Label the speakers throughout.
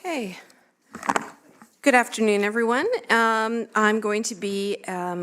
Speaker 1: Okay. Good afternoon, everyone. I'm going to be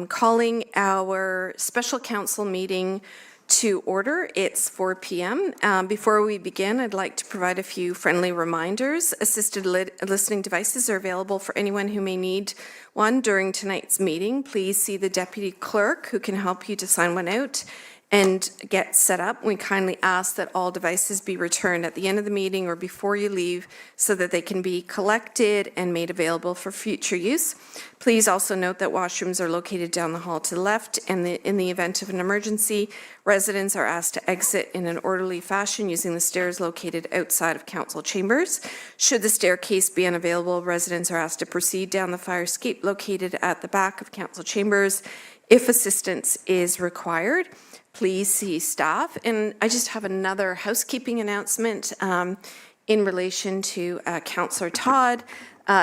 Speaker 1: calling our special council meeting to order. It's 4 p.m. Before we begin, I'd like to provide a few friendly reminders. Assisted listening devices are available for anyone who may need one during tonight's meeting. Please see the deputy clerk who can help you to sign one out and get set up. We kindly ask that all devices be returned at the end of the meeting or before you leave so that they can be collected and made available for future use. Please also note that washrooms are located down the hall to the left, and in the event of an emergency, residents are asked to exit in an orderly fashion using the stairs located outside of council chambers. Should the staircase be unavailable, residents are asked to proceed down the fire escape located at the back of council chambers. If assistance is required, please see staff. And I just have another housekeeping announcement in relation to Councillor Todd.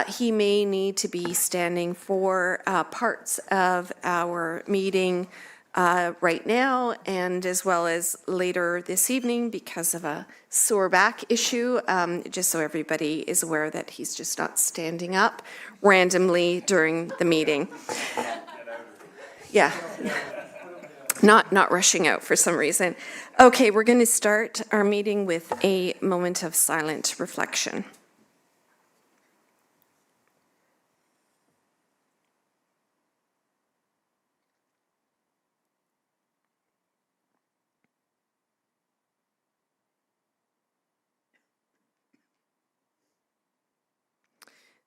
Speaker 1: He may need to be standing for parts of our meeting right now and as well as later this evening because of a sore back issue, just so everybody is aware that he's just not standing up randomly during the meeting. Yeah. Not rushing out for some reason. Okay, we're going to start our meeting with a moment of silent reflection.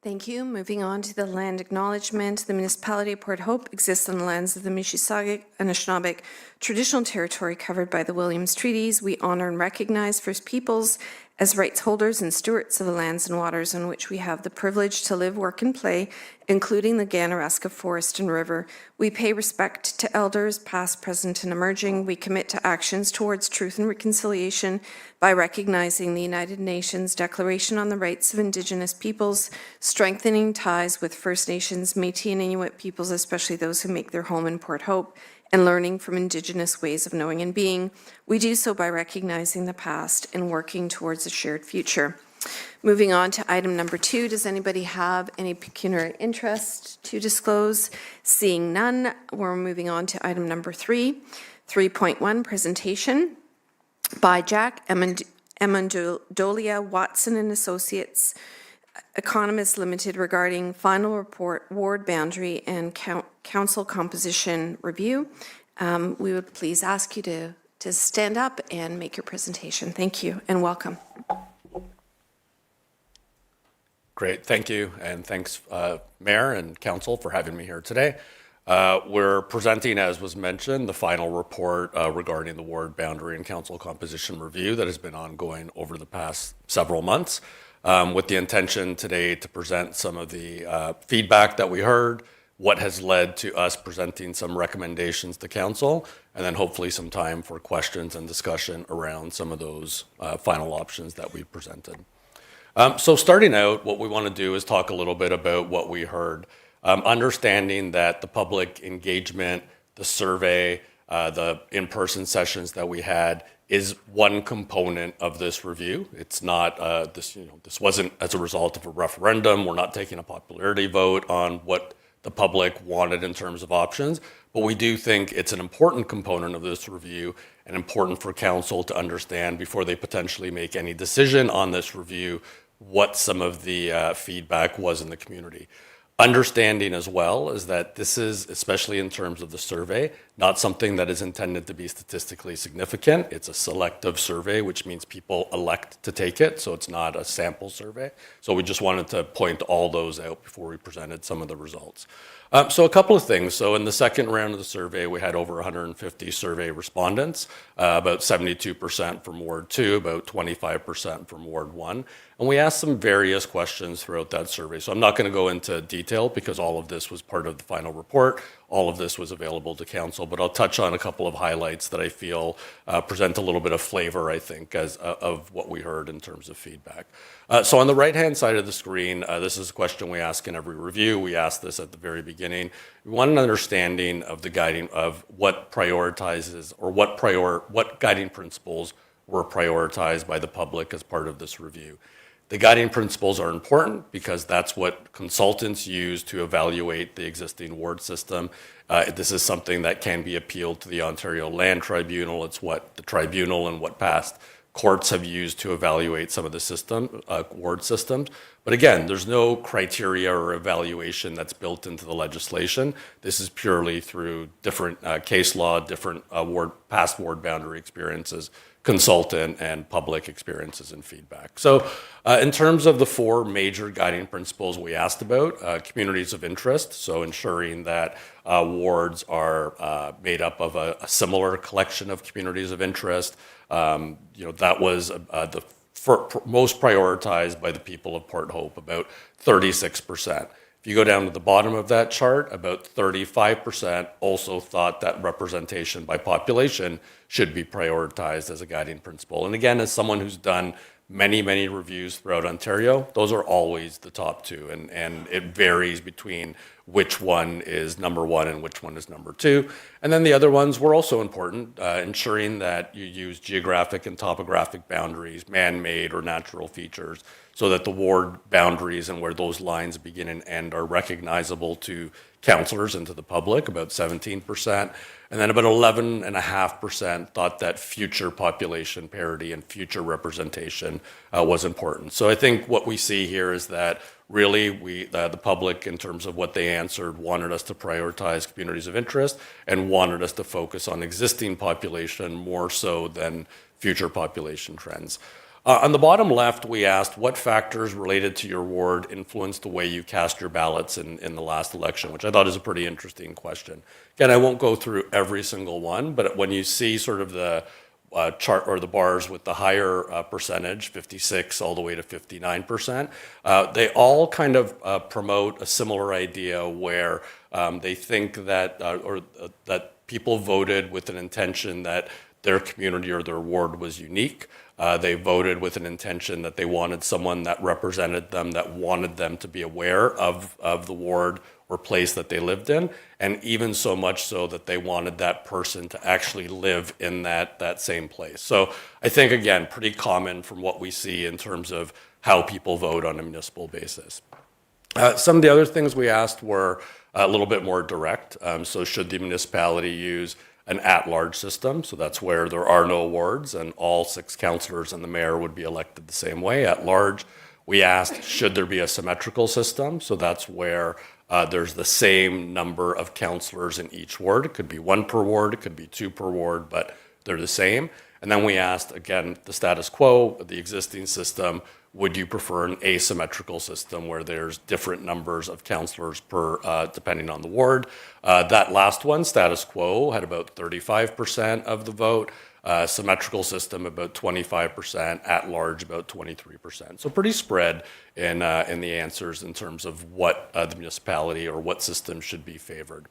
Speaker 1: Thank you. Moving on to the land acknowledgement. The Municipality of Port Hope exists on the lands of the Mississauga and Anishinaabe traditional territory covered by the Williams Treaties. We honor and recognize First Peoples as rights holders and stewards of the lands and waters on which we have the privilege to live, work, and play, including the Ganaraska Forest and River. We pay respect to elders, past, present, and emerging. We commit to actions towards truth and reconciliation by recognizing the United Nations Declaration on the Rights of Indigenous Peoples, strengthening ties with First Nations, Métis, and Inuit peoples, especially those who make their home in Port Hope, and learning from Indigenous ways of knowing and being. We do so by recognizing the past and working towards a shared future. Moving on to item number 2, does anybody have any pecuniary interest to disclose? Seeing none, we're moving on to item number 3. 3.1, presentation by Jack Amendolia Watson and Associates, Economists Limited, regarding final report, ward boundary, and council composition review. We would please ask you to stand up and make your presentation. Thank you and welcome.
Speaker 2: Great, thank you, and thanks Mayor and Council for having me here today. We're presenting, as was mentioned, the final report regarding the ward boundary and council composition review that has been ongoing over the past several months, with the intention today to present some of the feedback that we heard, what has led to us presenting some recommendations to council, and then hopefully some time for questions and discussion around some of those final options that we presented. So starting out, what we want to do is talk a little bit about what we heard. Understanding that the public engagement, the survey, the in-person sessions that we had is one component of this review. It's not this wasn't as a result of a referendum. We're not taking a popularity vote on what the public wanted in terms of options, but we do think it's an important component of this review and important for council to understand before they potentially make any decision on this review what some of the feedback was in the community. Understanding as well is that this is, especially in terms of the survey, not something that is intended to be statistically significant. It's a selective survey, which means people elect to take it, so it's not a sample survey. So we just wanted to point all those out before we presented some of the results. So a couple of things. So in the second round of the survey, we had over 150 survey respondents, about 72% from Ward 2, about 25% from Ward 1. And we asked some various questions throughout that survey. So I'm not going to go into detail because all of this was part of the final report. All of this was available to council, but I'll touch on a couple of highlights that I feel present a little bit of flavor, I think, of what we heard in terms of feedback. So on the right-hand side of the screen, this is a question we ask in every review. We asked this at the very beginning. We want an understanding of the guiding of what prioritizes or what guiding principles were prioritized by the public as part of this review. The guiding principles are important because that's what consultants use to evaluate the existing ward system. This is something that can be appealed to the Ontario Land Tribunal. It's what the tribunal and what past courts have used to evaluate some of the ward systems. But again, there's no criteria or evaluation that's built into the legislation. This is purely through different case law, different past ward boundary experiences, consultant and public experiences and feedback. So in terms of the four major guiding principles we asked about, communities of interest, so ensuring that wards are made up of a similar collection of communities of interest. That was the most prioritized by the people of Port Hope, about 36%. If you go down to the bottom of that chart, about 35% also thought that representation by population should be prioritized as a guiding principle. And again, as someone who's done many, many reviews throughout Ontario, those are always the top two. And it varies between which one is number one and which one is number two. And then the other ones were also important, ensuring that you use geographic and topographic boundaries, man-made or natural features, so that the ward boundaries and where those lines begin and end are recognizable to councillors and to the public, about 17%. And then about 11.5% thought that future population parity and future representation was important. So I think what we see here is that really the public, in terms of what they answered, wanted us to prioritize communities of interest and wanted us to focus on existing population more so than future population trends. On the bottom left, we asked what factors related to your ward influenced the way you cast your ballots in the last election, which I thought is a pretty interesting question. Again, I won't go through every single one, but when you see sort of the chart or the bars with the higher percentage, 56 all the way to 59%, they all kind of promote a similar idea where they think that that people voted with an intention that their community or their ward was unique. They voted with an intention that they wanted someone that represented them, that wanted them to be aware of the ward or place that they lived in, and even so much so that they wanted that person to actually live in that same place. So I think, again, pretty common from what we see in terms of how people vote on a municipal basis. Some of the other things we asked were a little bit more direct. So should the municipality use an at-large system? So that's where there are no wards and all 6 councillors and the mayor would be elected the same way at large. We asked, should there be a symmetrical system? So that's where there's the same number of councillors in each ward. It could be 1 per ward, it could be 2 per ward, but they're the same. And then we asked, again, the status quo, the existing system, would you prefer an asymmetrical system where there's different numbers of councillors per, depending on the ward? That last one, status quo, had about 35% of the vote. Symmetrical system, about 25%, at large, about 23%. So pretty spread in the answers in terms of what the municipality or what system should be favored.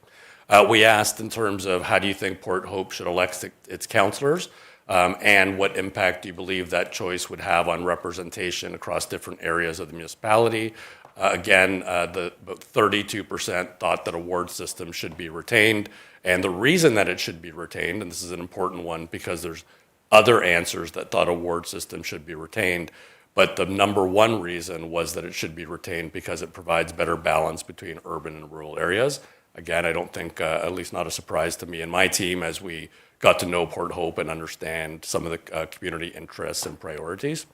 Speaker 2: We asked in terms of how do you think Port Hope should elect its councillors? And what impact do you believe that choice would have on representation across different areas of the municipality? Again, about 32% thought that a ward system should be retained. And the reason that it should be retained, and this is an important one because there's other answers that thought a ward system should be retained, but the number one reason was that it should be retained because it provides better balance between urban and rural areas. Again, I don't think, at least not a surprise to me and my team as we got to know Port Hope and understand some of the community interests and priorities.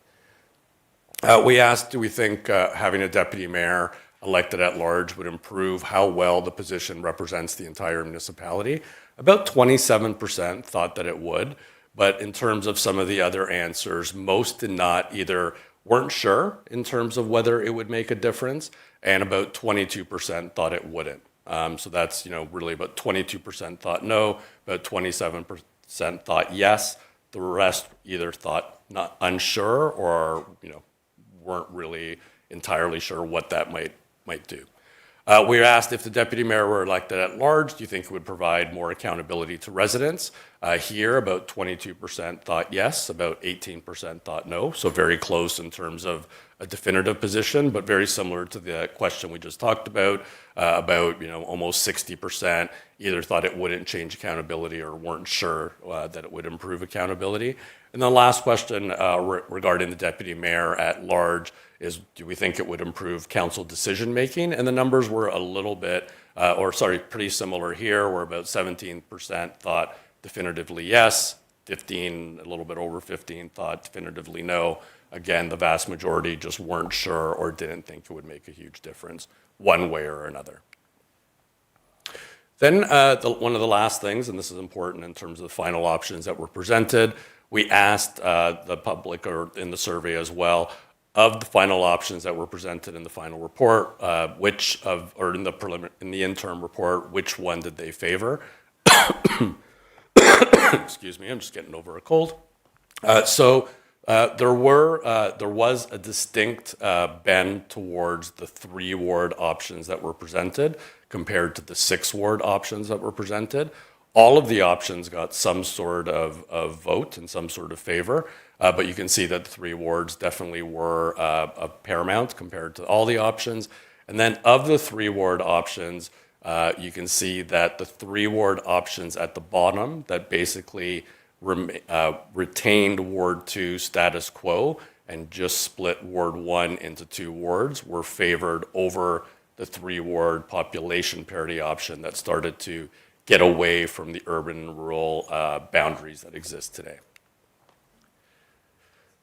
Speaker 2: We asked, do we think having a deputy mayor elected at large would improve how well the position represents the entire municipality? About 27% thought that it would, but in terms of some of the other answers, most did not, either weren't sure in terms of whether it would make a difference, and about 22% thought it wouldn't. So that's, really about 22% thought no, about 27% thought yes. The rest either thought not unsure or, weren't really entirely sure what that might do. We were asked if the deputy mayor were elected at large, do you think it would provide more accountability to residents? Here, about 22% thought yes, about 18% thought no. So very close in terms of a definitive position, but very similar to the question we just talked about almost 60% either thought it wouldn't change accountability or weren't sure that it would improve accountability. And the last question regarding the deputy mayor at large is, do we think it would improve council decision making? And the numbers were a little bit, pretty similar here, where about 17% thought definitively yes, a little bit over 15 thought definitively no. Again, the vast majority just weren't sure or didn't think it would make a huge difference one way or another. Then one of the last things, and this is important in terms of the final options that were presented, we asked the public, or in the survey as well, of the final options that were presented in the final report, in the interim report, which one did they favor? Excuse me, I'm just getting over a cold. There was a distinct bend towards the 3 ward options that were presented compared to the 6 ward options that were presented. All of the options got some sort of vote and some sort of favor, but you can see that the 3 wards definitely were a paramount compared to all the options. And then of the 3 ward options, you can see that the 3 ward options at the bottom that basically retained Ward 2 status quo and just split Ward 1 into 2 wards were favored over the 3 ward population parity option that started to get away from the urban-rural boundaries that exist today.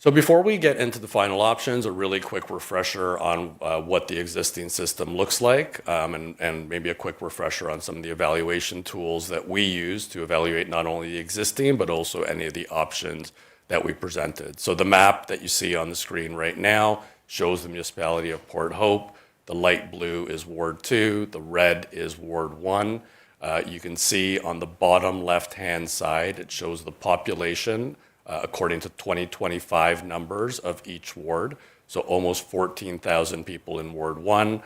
Speaker 2: So before we get into the final options, a really quick refresher on what the existing system looks like, and maybe a quick refresher on some of the evaluation tools that we use to evaluate not only the existing, but also any of the options that we presented. So the map that you see on the screen right now shows the municipality of Port Hope. The light blue is Ward 2, the red is Ward 1. You can see on the bottom left-hand side, it shows the population according to 2025 numbers of each ward. So almost 14,000 people in Ward 1,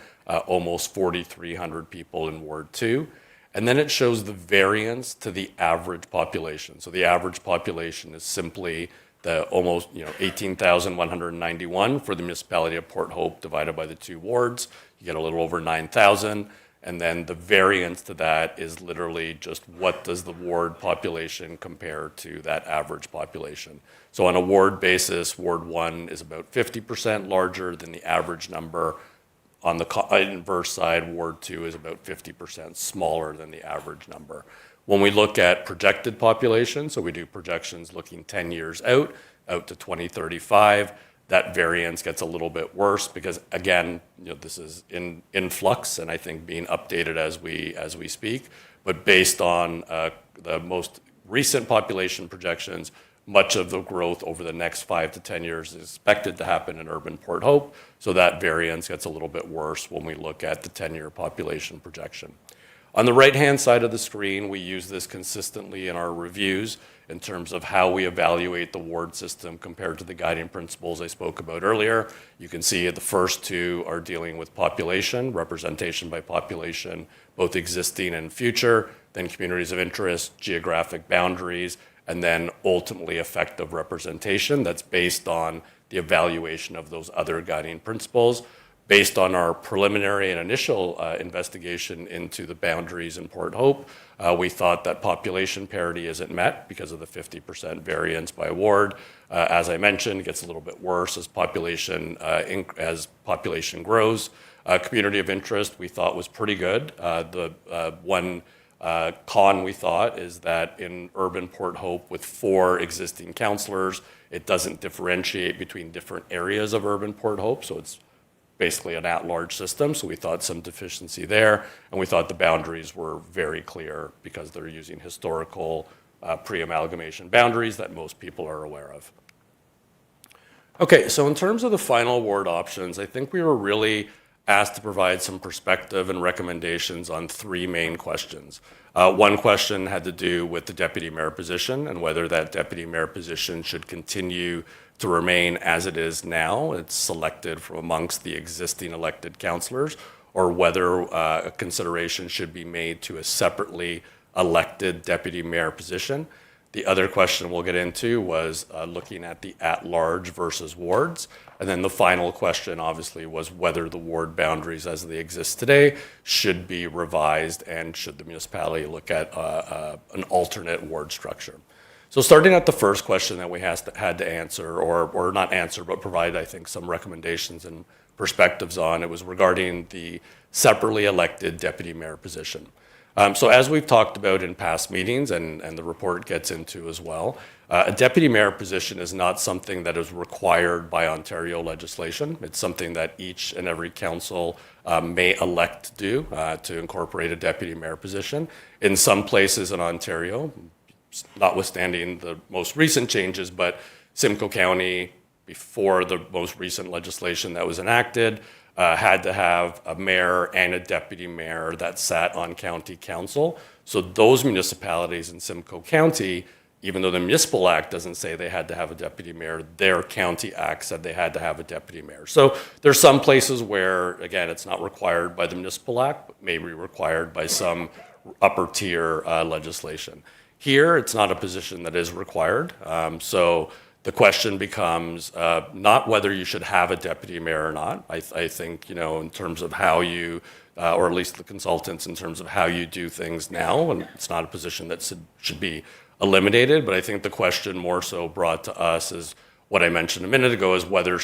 Speaker 2: almost 4,300 people in Ward 2. And then it shows the variance to the average population. So the average population is simply the almost 18,191 for the municipality of Port Hope divided by the 2 wards. You get a little over 9,000. And then the variance to that is literally just what does the ward population compare to that average population. So on a ward basis, Ward 1 is about 50% larger than the average number. On the inverse side, Ward 2 is about 50% smaller than the average number. When we look at projected population, so we do projections looking 10 years out to 2035, that variance gets a little bit worse because, again, this is in flux and I think being updated as we speak. But based on the most recent population projections, much of the growth over the next 5 to 10 years is expected to happen in urban Port Hope. So that variance gets a little bit worse when we look at the 10-year population projection. On the right-hand side of the screen, we use this consistently in our reviews in terms of how we evaluate the ward system compared to the guiding principles I spoke about earlier. You can see the first 2 are dealing with population, representation by population, both existing and future, then communities of interest, geographic boundaries, and then ultimately effective representation that's based on the evaluation of those other guiding principles. Based on our preliminary and initial investigation into the boundaries in Port Hope, we thought that population parity isn't met because of the 50% variance by ward. As I mentioned, it gets a little bit worse as population grows. Community of interest we thought was pretty good. The one con we thought is that in urban Port Hope with 4 existing councillors, it doesn't differentiate between different areas of urban Port Hope, so it's basically an at-large system, so we thought some deficiency there, and we thought the boundaries were very clear because they're using historical pre-amalgamation boundaries that most people are aware of. Okay, so in terms of the final ward options, I think we were really asked to provide some perspective and recommendations on 3 main questions. One question had to do with the deputy mayor position and whether that deputy mayor position should continue to remain as it is now. It's selected from amongst the existing elected councillors, or whether a consideration should be made to a separately elected deputy mayor position. The other question we'll get into was looking at the at-large versus wards. And then the final question, obviously, was whether the ward boundaries as they exist today should be revised and should the municipality look at an alternate ward structure. So starting at the first question that we had to answer, or not answer, but provide, I think, some recommendations and perspectives on, it was regarding the separately elected deputy mayor position. So as we've talked about in past meetings, and the report gets into as well, a deputy mayor position is not something that is required by Ontario legislation. It's something that each and every council may elect to do, to incorporate a deputy mayor position. In some places in Ontario, notwithstanding the most recent changes, but Simcoe County, before the most recent legislation that was enacted, had to have a mayor and a deputy mayor that sat on county council. So those municipalities in Simcoe County, even though the municipal act doesn't say they had to have a deputy mayor, their county act said they had to have a deputy mayor. So there's some places where, again, it's not required by the municipal act, but may be required by some upper tier legislation. Here, it's not a position that is required. So the question becomes not whether you should have a deputy mayor or not. I think, in terms of how you, or at least the consultants, in terms of how you do things now, and it's not a position that should be eliminated, but I think the question more so brought to us is what I mentioned a minute ago, is whether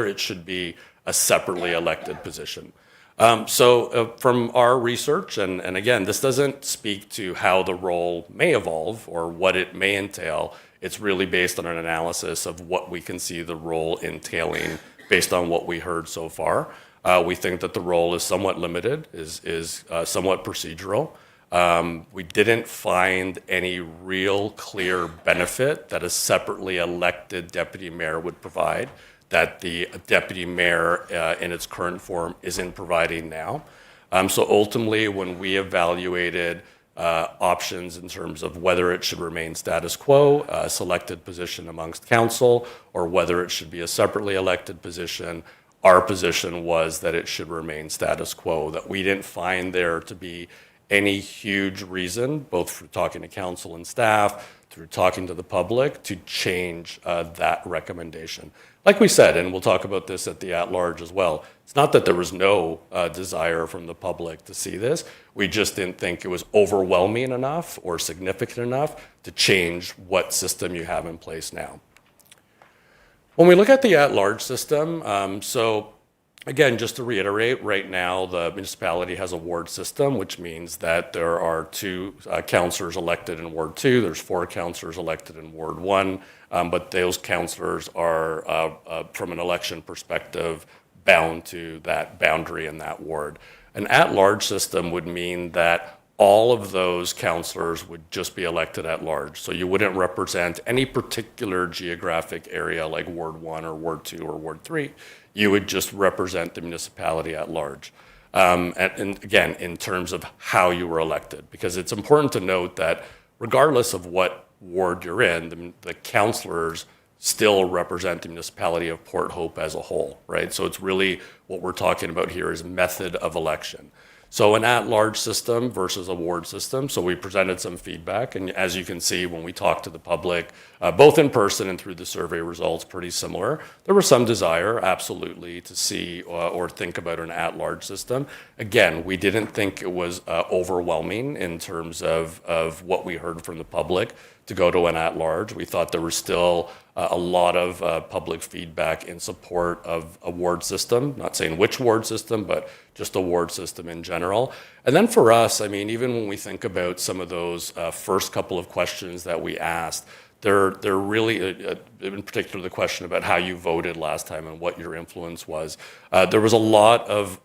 Speaker 2: it should be a separately elected position. From our research, and again, this doesn't speak to how the role may evolve or what it may entail. It's really based on an analysis of what we can see the role entailing based on what we heard so far. We think that the role is somewhat limited, is somewhat procedural. We didn't find any real clear benefit that a separately elected deputy mayor would provide that the deputy mayor in its current form isn't providing now. So ultimately, when we evaluated options in terms of whether it should remain status quo, a selected position amongst council, or whether it should be a separately elected position, our position was that it should remain status quo, that we didn't find there to be any huge reason, both through talking to council and staff, through talking to the public, to change that recommendation. Like we said, and we'll talk about this at the at-large as well, it's not that there was no desire from the public to see this. We just didn't think it was overwhelming enough or significant enough to change what system you have in place now. When we look at the at-large system, so again, just to reiterate, right now the municipality has a ward system, which means that there are 2 councillors elected in Ward 2, there's 4 councillors elected in Ward 1, but those councillors are, from an election perspective, bound to that boundary in that ward. An at-large system would mean that all of those councillors would just be elected at large. So you wouldn't represent any particular geographic area like Ward 1 or Ward 2 or Ward 3. You would just represent the municipality at large. And again, in terms of how you were elected, because it's important to note that regardless of what ward you're in, the councillors still represent the municipality of Port Hope as a whole, right? So it's really what we're talking about here is method of election. So an at-large system versus a ward system. So we presented some feedback, and as you can see, when we talked to the public, both in person and through the survey results, pretty similar. There was some desire, absolutely, to see or think about an at-large system. Again, we didn't think it was overwhelming in terms of what we heard from the public to go to an at-large. We thought there was still a lot of public feedback in support of a ward system, not saying which ward system, but just a ward system in general. And then for us, I mean, even when we think about some of those first couple of questions that we asked, they're really, in particular, the question about how you voted last time and what your influence was. There was a lot of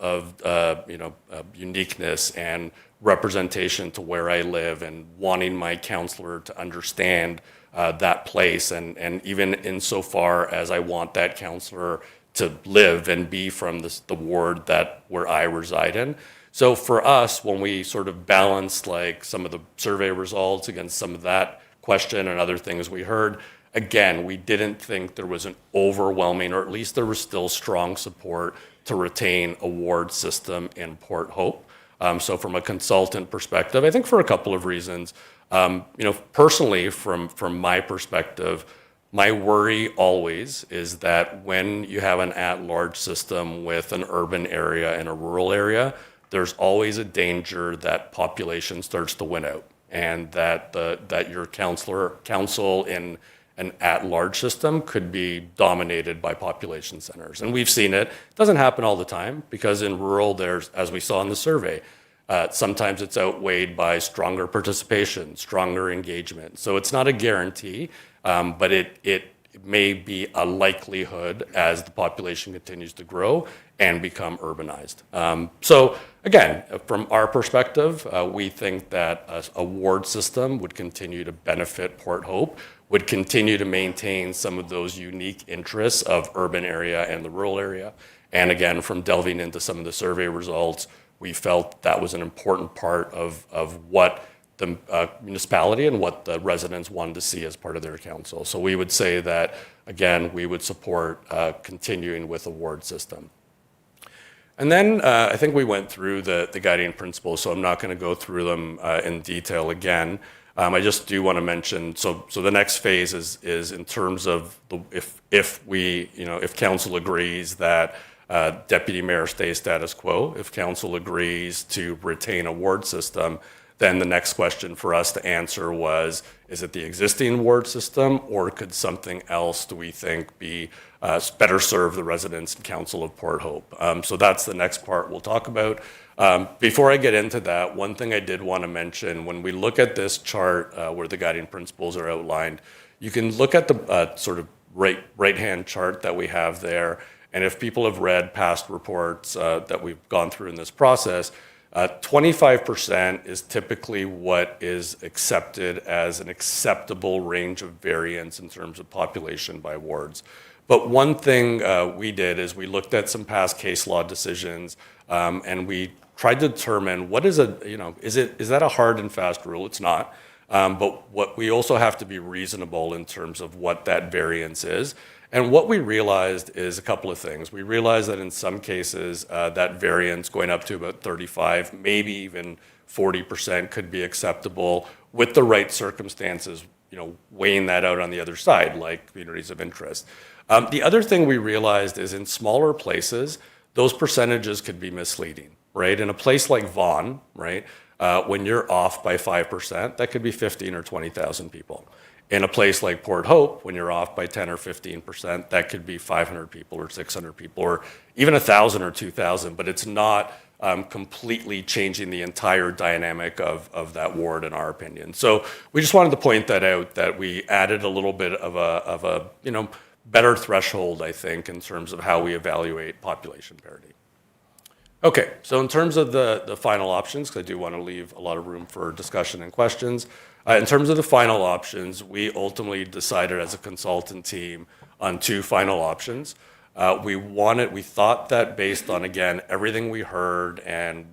Speaker 2: uniqueness and representation to where I live and wanting my counselor to understand that place, and even insofar as I want that counselor to live and be from the ward where I reside in. So for us, when we sort of balanced like some of the survey results against some of that question and other things we heard, again, we didn't think there was an overwhelming, or at least there was still strong support to retain a ward system in Port Hope. So from a consultant perspective, I think for a couple of reasons, Personally, from my perspective, my worry always is that when you have an at-large system with an urban area and a rural area, there's always a danger that population starts to win out, and that your council in an at-large system could be dominated by population centers. And we've seen it. It doesn't happen all the time, because in rural, there's, as we saw in the survey, sometimes it's outweighed by stronger participation, stronger engagement. So it's not a guarantee, but it may be a likelihood as the population continues to grow and become urbanized. So again, from our perspective, we think that a ward system would continue to benefit Port Hope, would continue to maintain some of those unique interests of urban area and the rural area. And again, from delving into some of the survey results, we felt that was an important part of what the municipality and what the residents wanted to see as part of their council. So we would say that, again, we would support continuing with a ward system. And then I think we went through the guiding principles, so I'm not going to go through them in detail again. I just do want to mention, so the next phase is in terms of if council agrees that deputy mayor stays status quo, if council agrees to retain a ward system, then the next question for us to answer was, is it the existing ward system, or could something else, do we think, be better serve the residents and council of Port Hope? So that's the next part we'll talk about. Before I get into that, one thing I did want to mention, when we look at this chart where the guiding principles are outlined, you can look at the sort of right-hand chart that we have there. And if people have read past reports that we've gone through in this process, 25% is typically what is accepted as an acceptable range of variance in terms of population by wards. But one thing we did is we looked at some past case law decisions, and we tried to determine what is is that a hard and fast rule? It's not. But what we also have to be reasonable in terms of what that variance is. And what we realized is a couple of things. We realized that in some cases, that variance going up to about 35, maybe even 40% could be acceptable with the right circumstances, weighing that out on the other side, like communities of interest. The other thing we realized is in smaller places, those percentages could be misleading, right? In a place like Vaughan, right, when you're off by 5%, that could be 15 or 20,000 people. In a place like Port Hope, when you're off by 10 or 15%, that could be 500 people or 600 people or even 1,000 or 2,000, but it's not completely changing the entire dynamic of that ward, in our opinion. So we just wanted to point that out, that we added a little bit of a better threshold, I think, in terms of how we evaluate population parity. Okay, so in terms of the final options, because I do want to leave a lot of room for discussion and questions, in terms of the final options, we ultimately decided as a consultant team on two final options. We thought that based on, again, everything we heard and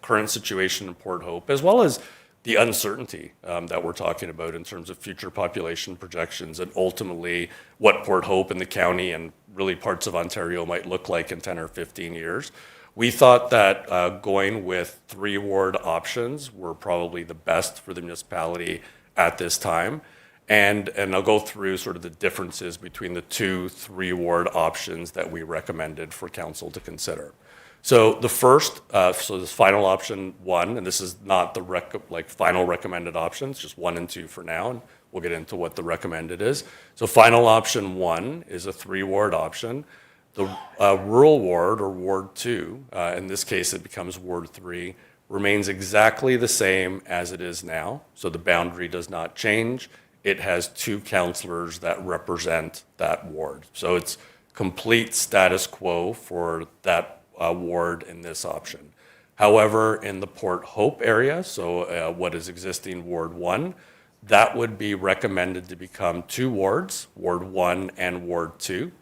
Speaker 2: current situation in Port Hope, as well as the uncertainty that we're talking about in terms of future population projections and ultimately what Port Hope and the county and really parts of Ontario might look like in 10 or 15 years. We thought that going with 3 ward options were probably the best for the municipality at this time. And I'll go through sort of the differences between the 2 3-ward options that we recommended for council to consider. So the first, so this final option 1, and this is not the final recommended options, just 1 and 2 for now, and we'll get into what the recommended is. So final option 1 is a 3-ward option. The rural ward, or Ward 2, in this case it becomes Ward 3, remains exactly the same as it is now. So the boundary does not change. It has 2 councillors that represent that ward. So it's complete status quo for that ward in this option. However, in the Port Hope area, so what is existing Ward 1, that would be recommended to become 2 wards, Ward 1 and Ward 2.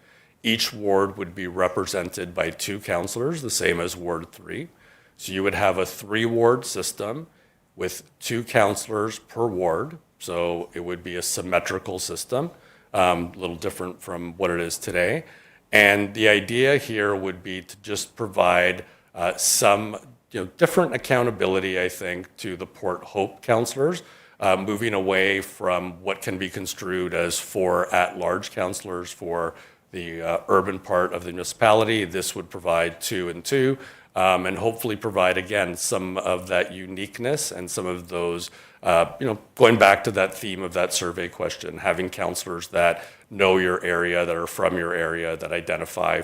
Speaker 2: Each ward would be represented by 2 councillors, the same as Ward 3. So you would have a 3-ward system with 2 councillors per ward. So it would be a symmetrical system, a little different from what it is today. And the idea here would be to just provide some different accountability, I think, to the Port Hope councillors moving away from what can be construed as 4 at-large councillors for the urban part of the municipality. This would provide 2 and 2, and hopefully provide, again, some of that uniqueness and some of those, going back to that theme of that survey question, having councillors that know your area, that are from your area, that identify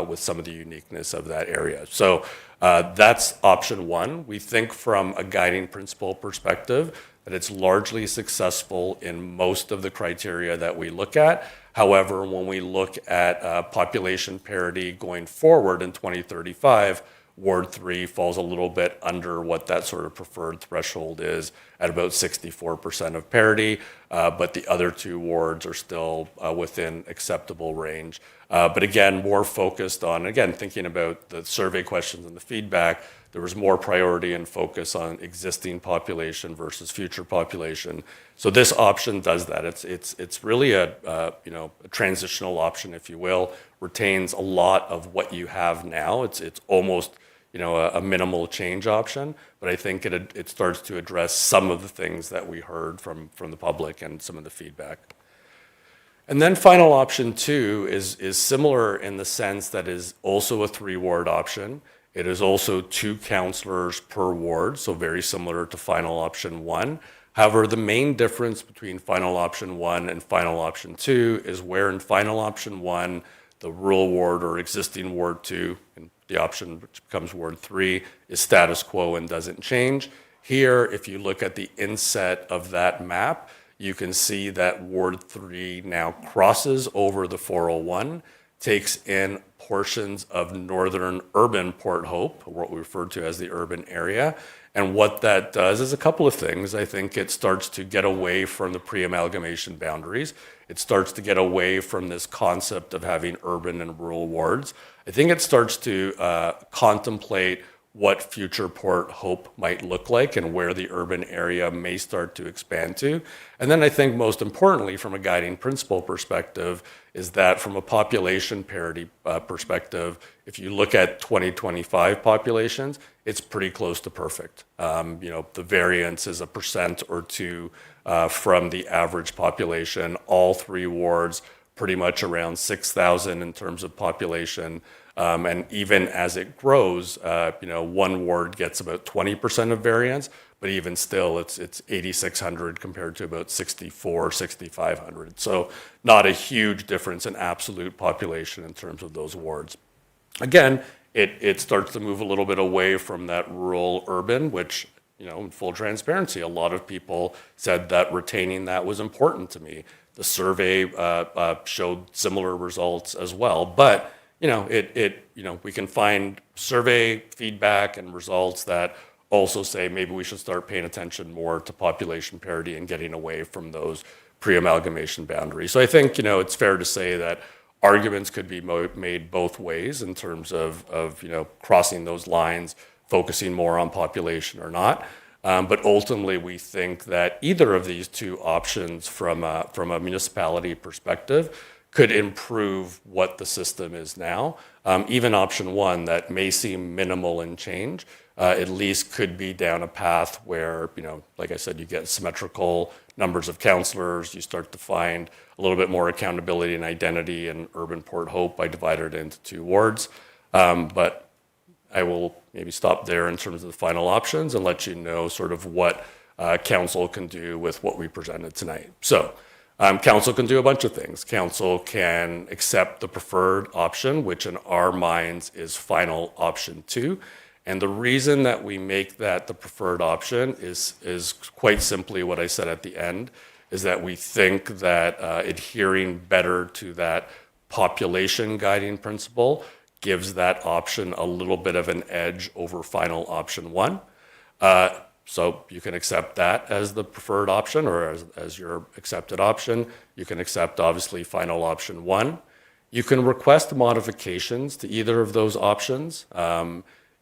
Speaker 2: with some of the uniqueness of that area. So that's option 1. We think from a guiding principle perspective that it's largely successful in most of the criteria that we look at. However, when we look at population parity going forward in 2035, Ward 3 falls a little bit under what that sort of preferred threshold is at about 64% of parity, but the other 2 wards are still within acceptable range. But again, more focused on, again, thinking about the survey questions and the feedback, there was more priority and focus on existing population versus future population. So this option does that. It's really a transitional option, if you will, retains a lot of what you have now. It's almost a minimal change option, but I think it starts to address some of the things that we heard from the public and some of the feedback. And then final option 2 is similar in the sense that is also a 3-ward option. It is also 2 councillors per ward, so very similar to final option 1. However, the main difference between final option 1 and final option 2 is where in final option 1, the rural ward or existing ward 2, and the option which becomes ward 3, is status quo and doesn't change. Here, if you look at the inset of that map, you can see that Ward 3 now crosses over the 401, takes in portions of northern urban Port Hope, what we refer to as the urban area. And what that does is a couple of things. I think it starts to get away from the pre-amalgamation boundaries. It starts to get away from this concept of having urban and rural wards. I think it starts to contemplate what future Port Hope might look like and where the urban area may start to expand to. And then I think most importantly, from a guiding principle perspective, is that from a population parity perspective, if you look at 2025 populations, it's pretty close to perfect. The variance is 1% or 2% from the average population. All 3 wards, pretty much around 6,000 in terms of population. And even as it grows, 1 ward gets about 20% of variance, but even still, it's 8,600 compared to about 6,500. So not a huge difference in absolute population in terms of those wards. Again, it starts to move a little bit away from that rural urban, which, in full transparency, a lot of people said that retaining that was important to me. The survey showed similar results as well, but we can find survey feedback and results that also say maybe we should start paying attention more to population parity and getting away from those pre-amalgamation boundaries. So I think, it's fair to say that arguments could be made both ways in terms of crossing those lines, focusing more on population or not. But ultimately, we think that either of these 2 options from a municipality perspective could improve what the system is now. Even option 1 that may seem minimal in change, at least could be down a path where, like I said, you get symmetrical numbers of councillors, you start to find a little bit more accountability and identity in urban Port Hope by dividing it into 2 wards. But I will maybe stop there in terms of the final options and let you know sort of what council can do with what we presented tonight. So council can do a bunch of things. Council can accept the preferred option, which in our minds is final option 2. And the reason that we make that the preferred option is quite simply what I said at the end, is that we think that adhering better to that population guiding principle gives that option a little bit of an edge over final option 1. So you can accept that as the preferred option or as your accepted option. You can accept, obviously, final option 1. You can request modifications to either of those options.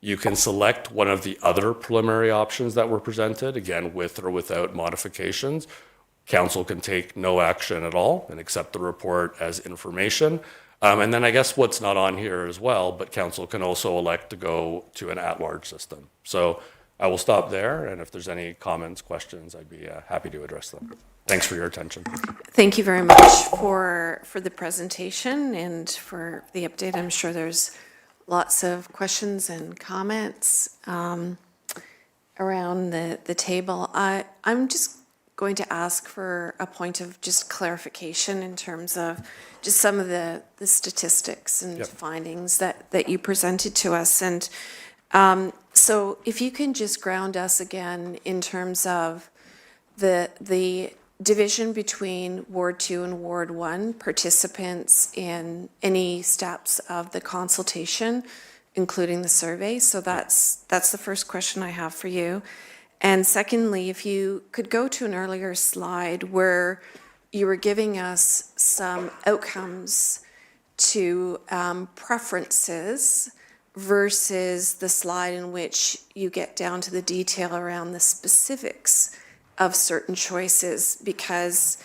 Speaker 2: You can select one of the other preliminary options that were presented, again, with or without modifications. Council can take no action at all and accept the report as information. And then I guess what's not on here as well, but council can also elect to go to an at-large system. So I will stop there, and if there's any comments, questions, I'd be happy to address them. Thanks for your attention.
Speaker 1: Thank you very much for the presentation and for the update. I'm sure there's lots of questions and comments around the table. I'm just going to ask for a point of just clarification in terms of just some of the statistics and findings that you presented to us. And so if you can just ground us again in terms of the division between Ward 2 and Ward 1, participants in any steps of the consultation, including the survey. So that's the first question I have for you. And secondly, if you could go to an earlier slide where you were giving us some outcomes to preferences versus the slide in which you get down to the detail around the specifics of certain choices, because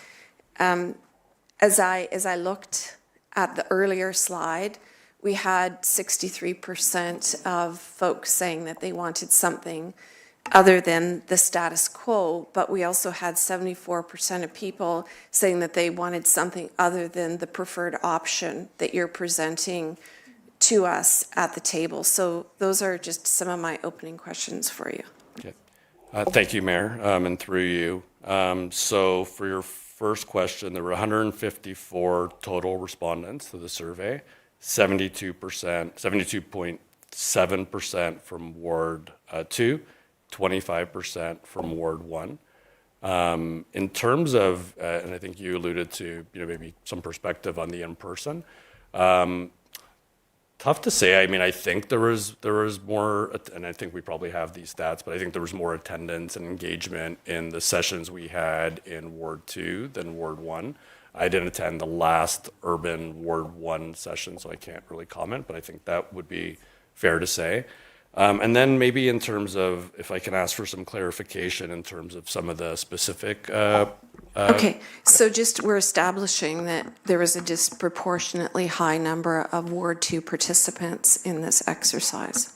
Speaker 1: as I looked at the earlier slide, we had 63% of folks saying that they wanted something other than the status quo, but we also had 74% of people saying that they wanted something other than the preferred option that you're presenting to us at the table. So those are just some of my opening questions for you.
Speaker 2: Okay. Thank you, Mayor, and through you. So for your first question, there were 154 total respondents to the survey, 72%, 72.7% from Ward 2, 25% from Ward 1. In terms of, and I think you alluded to, maybe some perspective on the in-person, tough to say. I mean, I think there was more, and I think we probably have these stats, but I think there was more attendance and engagement in the sessions we had in Ward 2 than Ward 1. I didn't attend the last urban Ward 1 session, so I can't really comment, but I think that would be fair to say. And then maybe in terms of, if I can ask for some clarification in terms of some of the specific.
Speaker 1: Okay, so just we're establishing that there was a disproportionately high number of Ward 2 participants in this exercise.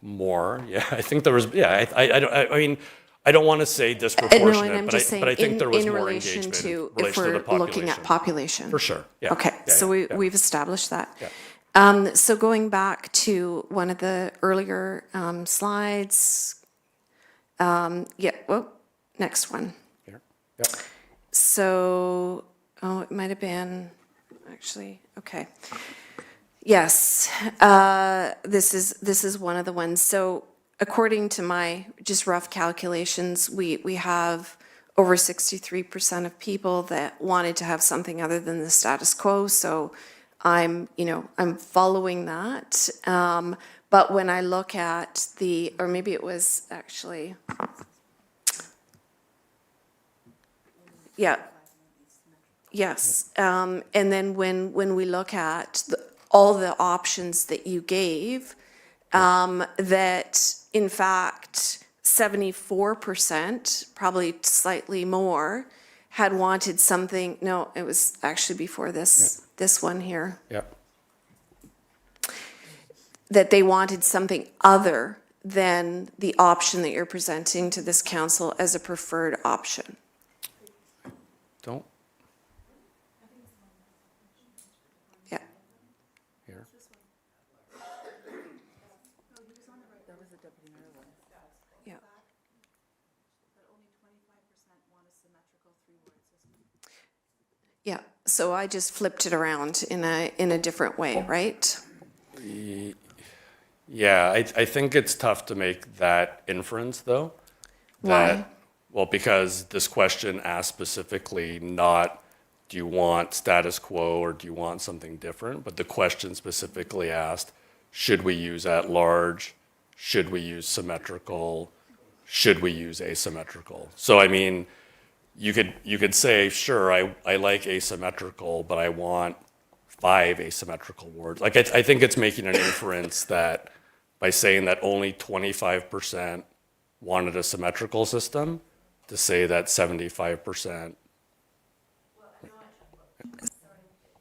Speaker 2: More, yeah. I think there was, yeah. I mean, I don't want to say disproportionate,
Speaker 1: No, and I'm just saying
Speaker 2: but I think there was
Speaker 1: in
Speaker 2: more
Speaker 1: relation
Speaker 2: engagement
Speaker 1: to
Speaker 2: in
Speaker 1: if
Speaker 2: relation to
Speaker 1: we're
Speaker 2: the population.
Speaker 1: looking at population.
Speaker 2: For sure, yeah.
Speaker 1: Okay,
Speaker 2: Yeah,
Speaker 1: so
Speaker 2: yeah,
Speaker 1: we've established that.
Speaker 2: Yeah.
Speaker 1: So going back to one of the earlier slides, next one.
Speaker 2: Here. Yep.
Speaker 1: So, it might have been, actually, okay. Yes, this is one of the ones. So according to my just rough calculations, we have over 63% of people that wanted to have something other than the status quo. So I'm following that. But when I look at or maybe it was actually, yeah, yes. And then when we look at all the options that you gave, that in fact 74%, probably slightly more, had wanted something. No, it was actually before this one here.
Speaker 2: Yeah.
Speaker 1: That they wanted something other than the option that you're presenting to this council as a preferred option.
Speaker 2: Don't.
Speaker 1: Yeah.
Speaker 2: Here.
Speaker 1: Yeah. Yeah, so I just flipped it around in a different way, right?
Speaker 2: Yeah, I think it's tough to make that inference, though.
Speaker 1: Why?
Speaker 2: Well, because this question asked specifically not, do you want status quo or do you want something different? But the question specifically asked, should we use at large? Should we use symmetrical? Should we use asymmetrical? So, I mean, you could say, sure, I like asymmetrical, but I want 5 asymmetrical wards. Like, I think it's making an inference that by saying that only 25% wanted a symmetrical system, to say that 75%.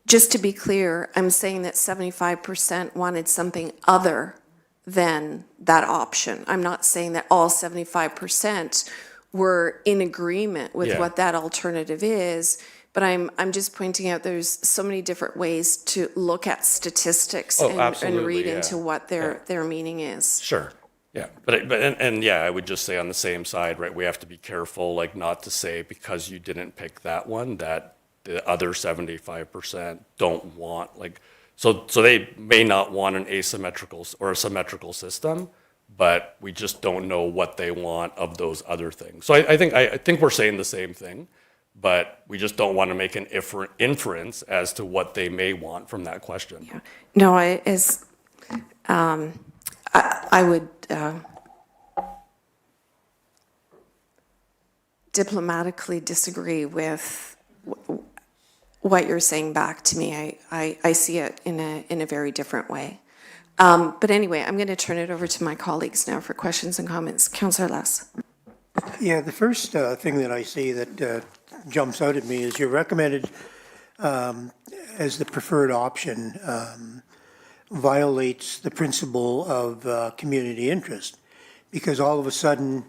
Speaker 1: Just to be clear, I'm saying that 75% wanted something other than that option. I'm not saying that all 75% were in agreement with
Speaker 2: Yeah.
Speaker 1: what that alternative is, but I'm just pointing out there's so many different ways to look at statistics
Speaker 2: Oh,
Speaker 1: and
Speaker 2: absolutely,
Speaker 1: read
Speaker 2: yeah.
Speaker 1: into what their meaning is.
Speaker 2: Sure. Yeah. And yeah, I would just say on the same side, right, we have to be careful, like not to say because you didn't pick that one, that the other 75% don't want, like, so they may not want an asymmetrical or a symmetrical system, but we just don't know what they want of those other things. So I think we're saying the same thing, but we just don't want to make an inference as to what they may want from that question.
Speaker 1: Yeah. No, I would diplomatically disagree with what you're saying back to me. I see it in a very different way. But anyway, I'm going to turn it over to my colleagues now for questions and comments. Councillor Less.
Speaker 3: Yeah, the first thing that I see that jumps out at me is you're recommended as the preferred option violates the principle of community interest, because all of a sudden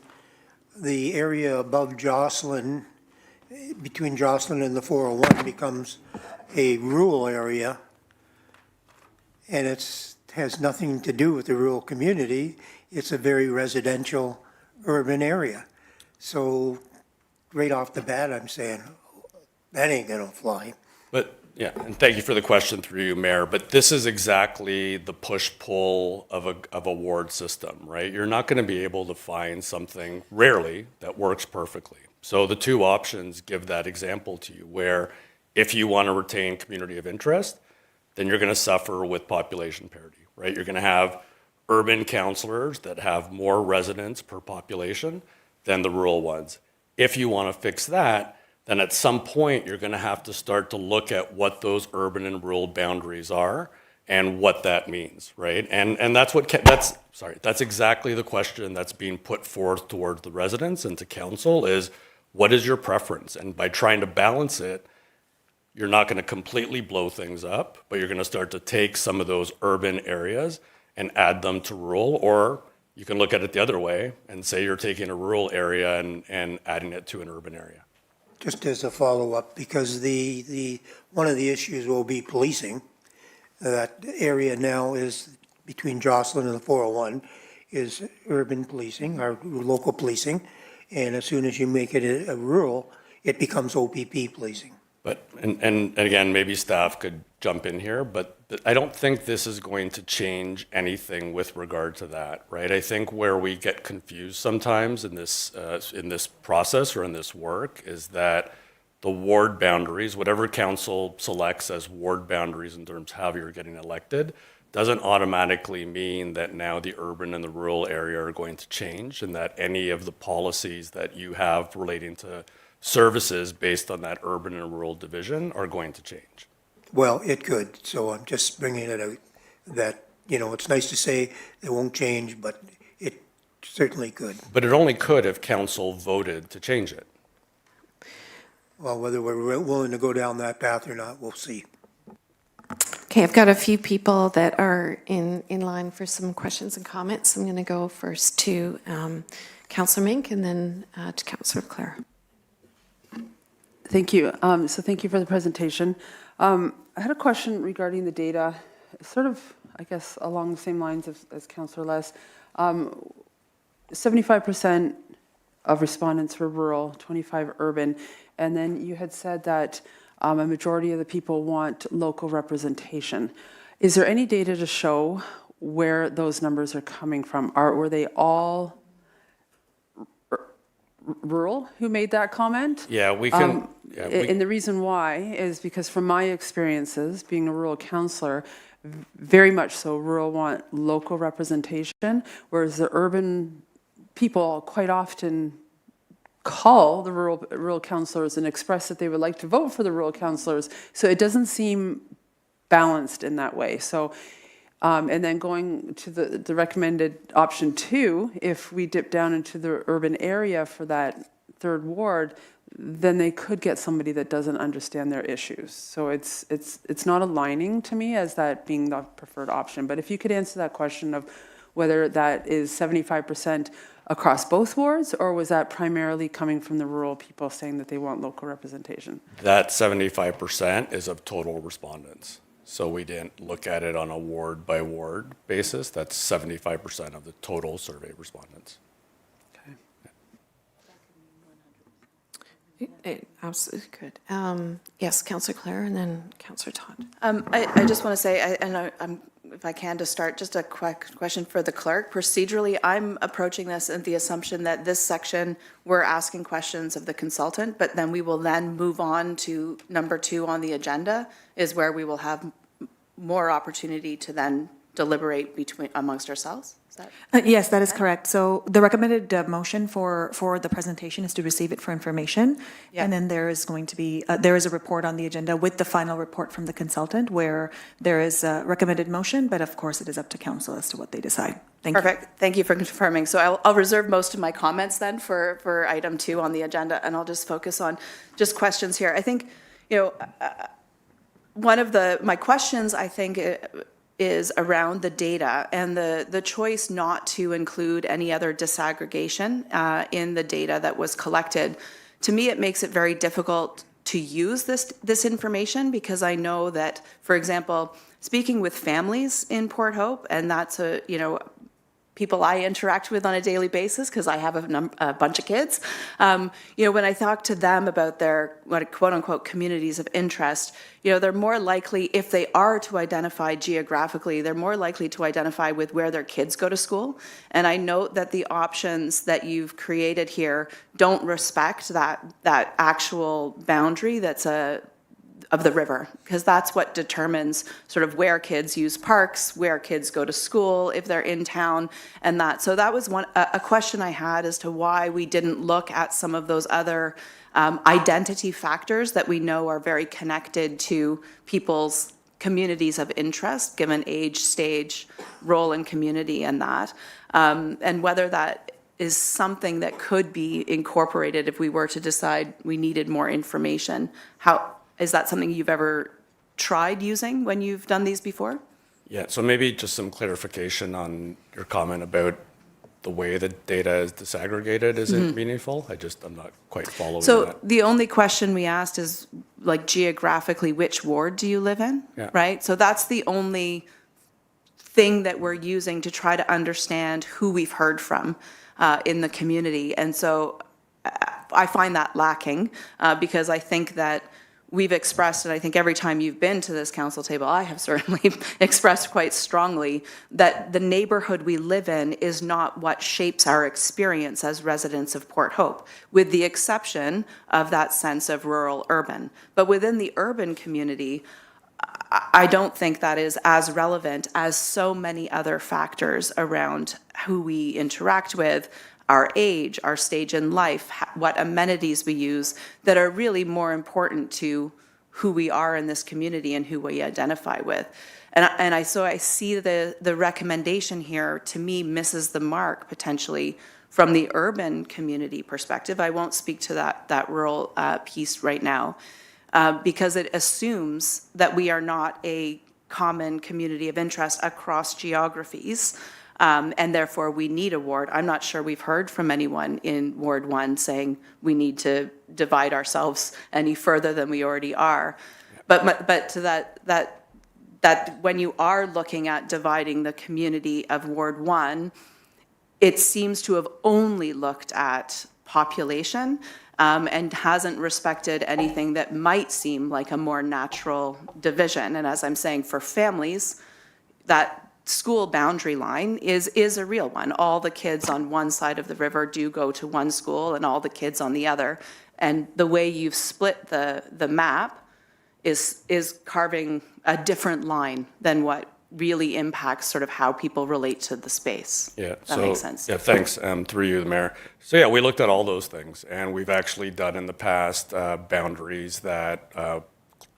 Speaker 3: the area above Jocelyn, between Jocelyn and the 401, becomes a rural area, and it has nothing to do with the rural community. It's a very residential urban area. So right off the bat, I'm saying, that ain't gonna fly.
Speaker 2: But, yeah, and thank you for the question through you, Mayor, but this is exactly the push-pull of a ward system, right? You're not gonna be able to find something, rarely, that works perfectly. So the two options give that example to you, where if you wanna retain community of interest, then you're gonna suffer with population parity, right? You're gonna have urban councillors that have more residents per population than the rural ones. If you wanna fix that, then at some point, you're gonna have to start to look at what those urban and rural boundaries are and what that means, right? And that's exactly the question that's being put forth towards the residents and to council is, what is your preference? And by trying to balance it, you're not gonna completely blow things up, but you're gonna start to take some of those urban areas and add them to rural, or you can look at it the other way and say you're taking a rural area and adding it to an urban area.
Speaker 3: Just as a follow-up, because one of the issues will be policing. That area now is between Jocelyn and the 401 is urban policing, or local policing. And as soon as you make it a rural, it becomes OPP policing.
Speaker 2: But, and again, maybe staff could jump in here, but I don't think this is going to change anything with regard to that, right? I think where we get confused sometimes in this process or in this work is that the ward boundaries, whatever council selects as ward boundaries in terms of how you're getting elected, doesn't automatically mean that now the urban and the rural area are going to change, and that any of the policies that you have relating to services based on that urban and rural division are going to change.
Speaker 3: Well, it could, so I'm just bringing it out that, it's nice to say it won't change, but it certainly could.
Speaker 2: But it only could if council voted to change it.
Speaker 3: Well, whether we're willing to go down that path or not, we'll see.
Speaker 1: Okay, I've got a few people that are in line for some questions and comments. I'm going to go first to Councillor Mink and then to Councillor Clare.
Speaker 4: Thank you. So thank you for the presentation. I had a question regarding the data, sort of, I guess, along the same lines as Councillor Les. 75% of respondents were rural, 25 urban, and then you had said that a majority of the people want local representation. Is there any data to show where those numbers are coming from? Were they all rural who made that comment?
Speaker 2: Yeah, we can.
Speaker 4: And the reason why is because from my experiences, being a rural councillor, very much so, rural want local representation, whereas the urban people quite often call the rural councillors and express that they would like to vote for the rural councillors. So it doesn't seem balanced in that way. So, and then going to the recommended option 2, if we dip down into the urban area for that third ward, then they could get somebody that doesn't understand their issues. So it's not aligning to me as that being the preferred option. But if you could answer that question of whether that is 75% across both wards, or was that primarily coming from the rural people saying that they want local representation?
Speaker 2: That 75% is of total respondents. So we didn't look at it on a ward by ward basis. That's 75% of the total survey respondents.
Speaker 1: It absolutely could. Yes, Councillor Clare and then Councillor Todd.
Speaker 5: I just want to say, if I can, to start, just a quick question for the clerk. Procedurally, I'm approaching this in the assumption that this section, we're asking questions of the consultant, but then we will then move on to number 2 on the agenda, is where we will have more opportunity to then deliberate amongst ourselves. Is that?
Speaker 6: Yes, that is correct. So the recommended motion for the presentation is to receive it for information.
Speaker 5: Yeah.
Speaker 6: And then there is going to be, there is a report on the agenda with the final report from the consultant where there is a recommended motion, but of course it is up to council as to what they decide. Thank you.
Speaker 5: Perfect. Thank you for confirming. So I'll reserve most of my comments then for item 2 on the agenda, and I'll just focus on just questions here. I think, one of my questions, I think, is around the data and the choice not to include any other disaggregation in the data that was collected. To me, it makes it very difficult to use this information, because I know that, for example, speaking with families in Port Hope, and that's people I interact with on a daily basis because I have a bunch of kids. When I talk to them about their quote unquote communities of interest, they're more likely, if they are to identify geographically, they're more likely to identify with where their kids go to school. And I note that the options that you've created here don't respect that actual boundary of the river, because that's what determines sort of where kids use parks, where kids go to school, if they're in town, and that. So that was a question I had as to why we didn't look at some of those other identity factors that we know are very connected to people's communities of interest, given age, stage, role in community, and that. And whether that is something that could be incorporated if we were to decide we needed more information. Is that something you've ever tried using when you've done these before?
Speaker 2: Yeah, so maybe just some clarification on your comment about the way the data is disaggregated isn't meaningful. I'm not quite following that.
Speaker 5: So the only question we asked is, like, geographically, which ward do you live in?
Speaker 2: Yeah.
Speaker 5: Right? So that's the only thing that we're using to try to understand who we've heard from in the community. And so I find that lacking because I think that we've expressed, and I think every time you've been to this council table, I have certainly expressed quite strongly that the neighborhood we live in is not what shapes our experience as residents of Port Hope, with the exception of that sense of rural-urban. But within the urban community, I don't think that is as relevant as so many other factors around who we interact with, our age, our stage in life, what amenities we use, that are really more important to who we are in this community and who we identify with. And so I see the recommendation here, to me, misses the mark potentially from the urban community perspective. I won't speak to that rural piece right now because it assumes that we are not a common community of interest across geographies. And therefore, we need a ward. I'm not sure we've heard from anyone in Ward 1 saying we need to divide ourselves any further than we already are. But to that when you are looking at dividing the community of Ward 1, it seems to have only looked at population and hasn't respected anything that might seem like a more natural division. And as I'm saying, for families, that school boundary line is a real one. All the kids on one side of the river do go to one school and all the kids on the other. And the way you've split the map is carving a different line than what really impacts sort of how people relate to the space.
Speaker 2: Yeah,
Speaker 5: that makes sense.
Speaker 2: Yeah, thanks. Through you, the mayor. So yeah, we looked at all those things, and we've actually done in the past boundaries that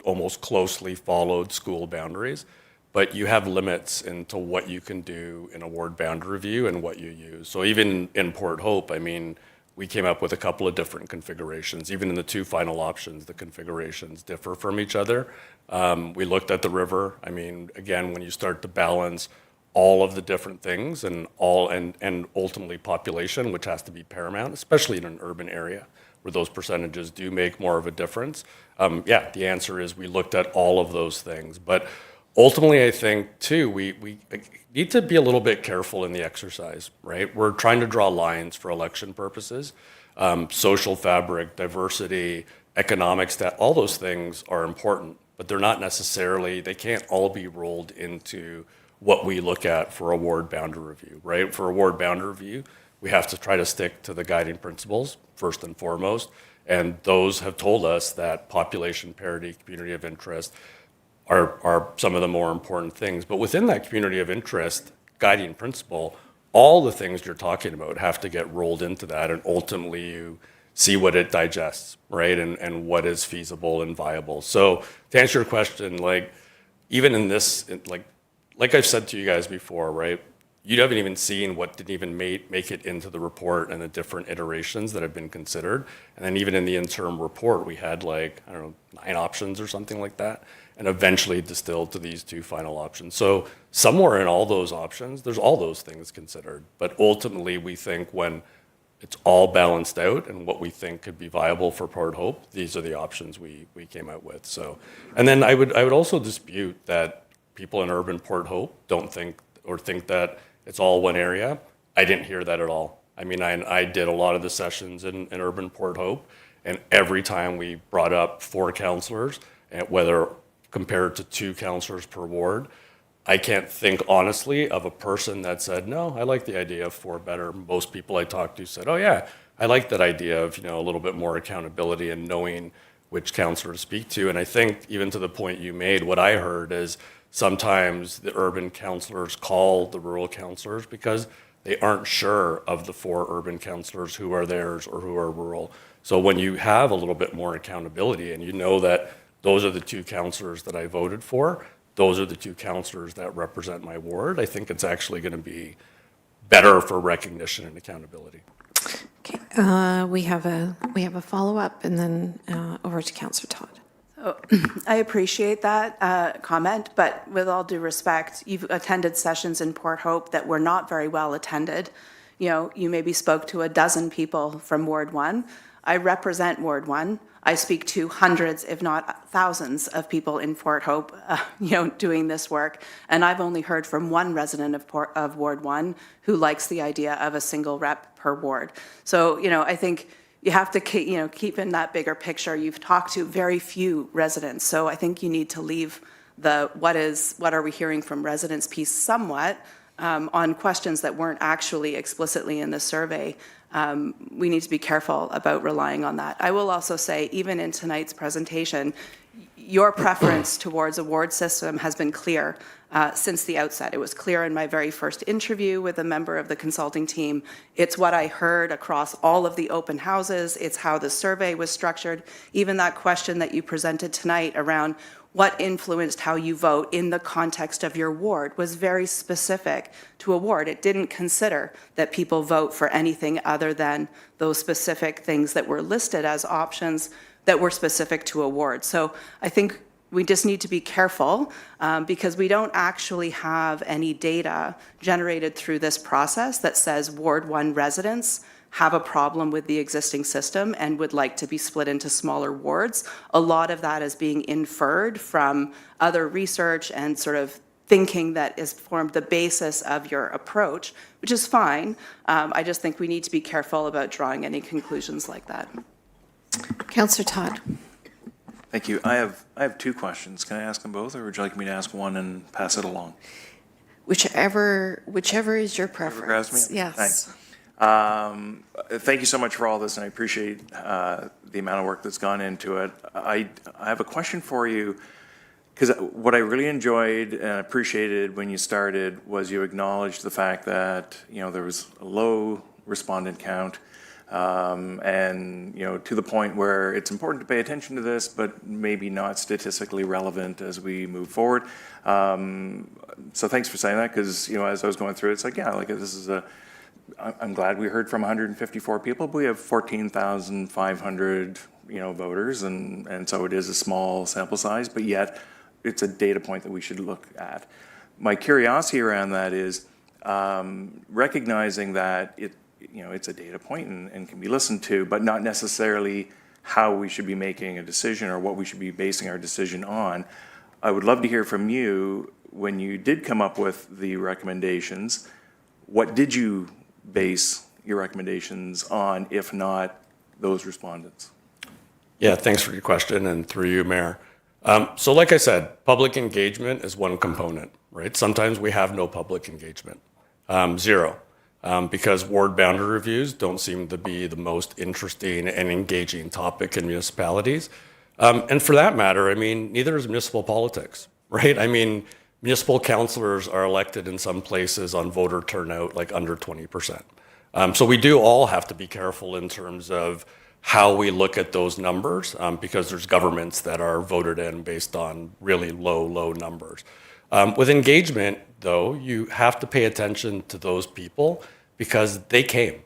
Speaker 2: almost closely followed school boundaries. But you have limits into what you can do in a ward boundary review and what you use. So even in Port Hope, I mean, we came up with a couple of different configurations. Even in the 2 final options, the configurations differ from each other. We looked at the river. I mean, again, when you start to balance all of the different things and ultimately population, which has to be paramount, especially in an urban area where those percentages do make more of a difference. Yeah, the answer is we looked at all of those things. But ultimately, I think, too, we need to be a little bit careful in the exercise, right? We're trying to draw lines for election purposes. Social fabric, diversity, economics, that all those things are important, but they're not necessarily, they can't all be rolled into what we look at for a ward boundary review, right? For a ward boundary review, we have to try to stick to the guiding principles first and foremost. And those have told us that population parity, community of interest are some of the more important things. But within that community of interest guiding principle, all the things you're talking about have to get rolled into that, and ultimately you see what it digests, right? And what is feasible and viable. So to answer your question, like even in this, like I've said to you guys before, right? You haven't even seen what didn't even make it into the report and the different iterations that have been considered. And then even in the interim report, we had like, I don't know, 9 options or something like that, and eventually distilled to these 2 final options. So somewhere in all those options, there's all those things considered. But ultimately, we think when it's all balanced out and what we think could be viable for Port Hope, these are the options we came out with. So, and then I would also dispute that people in urban Port Hope don't think that it's all one area. I didn't hear that at all. I mean, I did a lot of the sessions in urban Port Hope, and every time we brought up 4 councillors, and whether compared to 2 councillors per ward, I can't think honestly of a person that said, no, I like the idea of 4 better. Most people I talked to said, oh yeah, I like that idea of, a little bit more accountability and knowing which councillor to speak to. And I think even to the point you made, what I heard is sometimes the urban councillors call the rural councillors because they aren't sure of the 4 urban councillors who are theirs or who are rural. So when you have a little bit more accountability and you know that those are the 2 councillors that I voted for, those are the 2 councillors that represent my ward, I think it's actually going to be better for recognition and accountability.
Speaker 1: Okay, we have a follow-up, and then over to Councillor Todd.
Speaker 5: I appreciate that comment, but with all due respect, you've attended sessions in Port Hope that were not very well attended. You maybe spoke to a dozen people from Ward 1. I represent Ward 1. I speak to hundreds, if not thousands, of people in Port Hope, doing this work. And I've only heard from 1 resident of Ward 1 who likes the idea of a single rep per ward. So, I think you have to keep in that bigger picture. You've talked to very few residents, so I think you need to leave the what are we hearing from residents piece somewhat on questions that weren't actually explicitly in the survey. We need to be careful about relying on that. I will also say, even in tonight's presentation, your preference towards a ward system has been clear since the outset. It was clear in my very first interview with a member of the consulting team. It's what I heard across all of the open houses. It's how the survey was structured. Even that question that you presented tonight around what influenced how you vote in the context of your ward was very specific to a ward. It didn't consider that people vote for anything other than those specific things that were listed as options that were specific to a ward. So I think we just need to be careful because we don't actually have any data generated through this process that says Ward 1 residents have a problem with the existing system and would like to be split into smaller wards. A lot of that is being inferred from other research and sort of thinking that is formed the basis of your approach, which is fine. I just think we need to be careful about drawing any conclusions like that.
Speaker 1: Councillor Todd.
Speaker 7: Thank you. I have 2 questions. Can I ask them both, or would you like me to ask one and pass it along?
Speaker 1: Whichever is your preference.
Speaker 7: Grabs me?
Speaker 1: Yes.
Speaker 7: Thanks. Thank you so much for all this, and I appreciate the amount of work that's gone into it. I have a question for you, because what I really enjoyed and appreciated when you started was you acknowledged the fact that there was a low respondent count, and to the point where it's important to pay attention to this, but maybe not statistically relevant as we move forward. So thanks for saying that, because as I was going through it, it's like, yeah, like this is I'm glad we heard from 154 people, but we have 14,500 voters, and so it is a small sample size, but yet it's a data point that we should look at. my curiosity around that is recognizing that it's a data point and can be listened to, but not necessarily how we should be making a decision or what we should be basing our decision on. I would love to hear from you, when you did come up with the recommendations, what did you base your recommendations on, if not those respondents?
Speaker 2: Yeah, thanks for your question, and through you, Mayor. So like I said, public engagement is one component, right? Sometimes we have no public engagement, zero, because ward boundary reviews don't seem to be the most interesting and engaging topic in municipalities. And for that matter, I mean, neither is municipal politics, right? I mean, municipal councilors are elected in some places on voter turnout like under 20%. So we do all have to be careful in terms of how we look at those numbers, because there's governments that are voted in based on really low numbers. With engagement, though, you have to pay attention to those people because they came,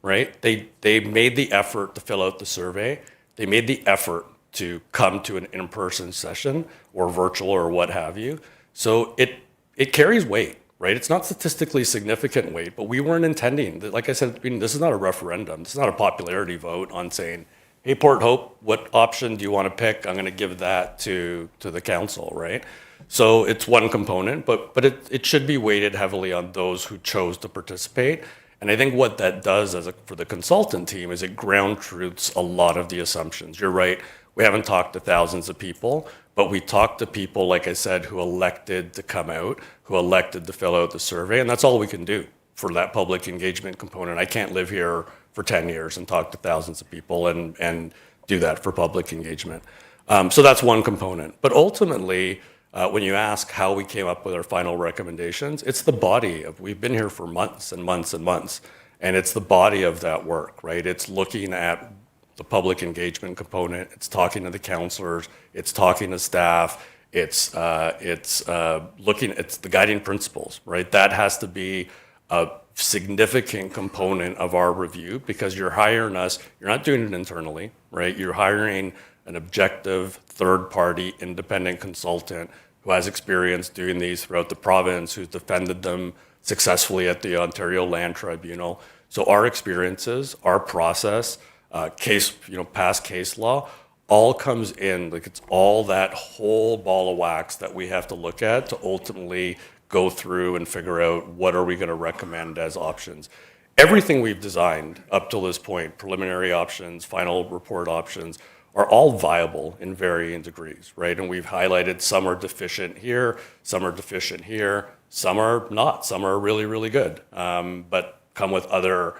Speaker 2: right? They made the effort to fill out the survey. They made the effort to come to an in-person session or virtual or what have you. So it carries weight, right? It's not statistically significant weight, but we weren't intending, like I said, this is not a referendum. This is not a popularity vote on saying, hey, Port Hope, what option do you want to pick? I'm going to give that to the council, right? So it's one component, but it should be weighted heavily on those who chose to participate. And I think what that does for the consultant team is it ground truths a lot of the assumptions. You're right, we haven't talked to thousands of people, but we talked to people, like I said, who elected to come out, who elected to fill out the survey, and that's all we can do for that public engagement component. I can't live here for 10 years and talk to thousands of people and do that for public engagement. So that's one component. But ultimately, when you ask how we came up with our final recommendations, it's the body of, we've been here for months and months and months, and it's the body of that work, right? It's looking at the public engagement component, it's talking to the counselors, it's talking to staff, it's looking, it's the guiding principles, right? That has to be a significant component of our review because you're hiring us, you're not doing it internally, right? You're hiring an objective, third-party, independent consultant who has experience doing these throughout the province, who's defended them successfully at the Ontario Land Tribunal. So our experiences, our process, past case law, all comes in, like it's all that whole ball of wax that we have to look at to ultimately go through and figure out what are we going to recommend as options. Everything we've designed up till this point, preliminary options, final report options, are all viable in varying degrees, right? And we've highlighted some are deficient here, some are deficient here, some are not, some are really, really good, but come with other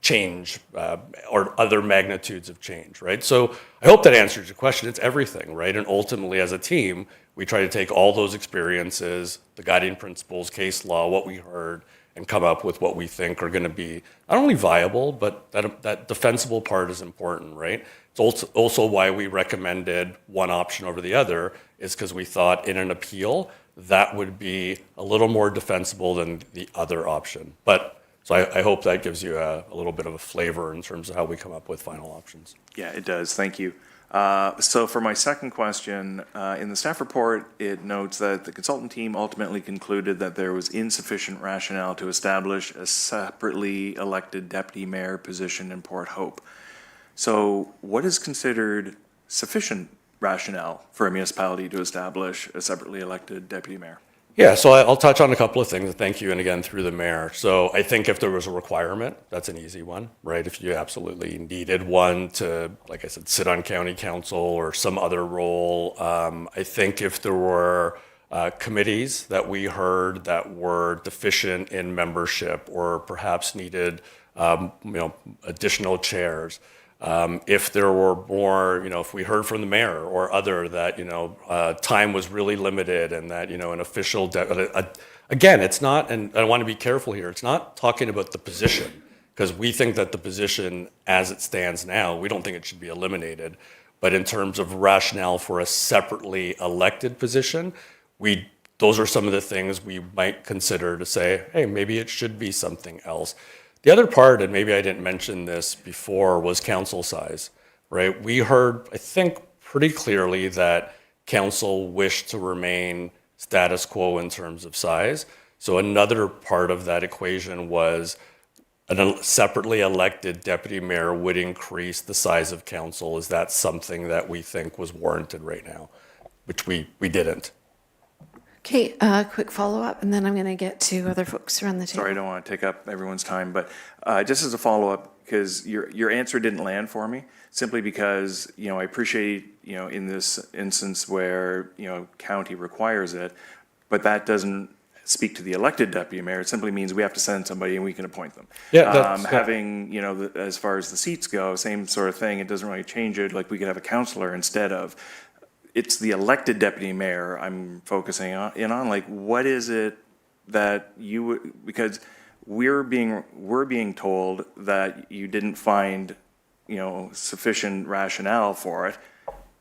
Speaker 2: change or other magnitudes of change, right? So I hope that answers your question. It's everything, right? And ultimately, as a team, we try to take all those experiences, the guiding principles, case law, what we heard, and come up with what we think are going to be not only viable, but that defensible part is important, right? It's also why we recommended one option over the other, is because we thought in an appeal, that would be a little more defensible than the other option. So I hope that gives you a little bit of a flavor in terms of how we come up with final options.
Speaker 7: Yeah, it does. Thank you. So for my second question, in the staff report, it notes that the consultant team ultimately concluded that there was insufficient rationale to establish a separately elected deputy mayor position in Port Hope. So what is considered sufficient rationale for a municipality to establish a separately elected deputy mayor?
Speaker 2: Yeah, so I'll touch on a couple of things. Thank you, and again, through the mayor. So I think if there was a requirement, that's an easy one, right? If you absolutely needed one to, like I said, sit on county council or some other role. I think if there were committees that we heard that were deficient in membership or perhaps needed, additional chairs. If there were more, if we heard from the mayor or other that, time was really limited and that, an official, again, it's not, and I want to be careful here, it's not talking about the position, because we think that the position as it stands now, we don't think it should be eliminated. But in terms of rationale for a separately elected position, those are some of the things we might consider to say, hey, maybe it should be something else. The other part, and maybe I didn't mention this before, was council size, right? We heard, I think, pretty clearly that council wished to remain status quo in terms of size. So another part of that equation was a separately elected deputy mayor would increase the size of council. Is that something that we think was warranted right now? Which we didn't.
Speaker 1: Okay, quick follow-up, and then I'm going to get to other folks around the table.
Speaker 7: Sorry, I don't want to take up everyone's time, but just as a follow-up, because your answer didn't land for me, simply because, I appreciate, in this instance where, county requires it, but that doesn't speak to the elected deputy mayor. It simply means we have to send somebody and we can appoint them.
Speaker 2: Yeah, that's-
Speaker 7: Having, as far as the seats go, same sort of thing. It doesn't really change it. Like, we could have a counselor instead of. It's the elected deputy mayor I'm focusing on. Like, what is it that because we're being told that you didn't find, sufficient rationale for it.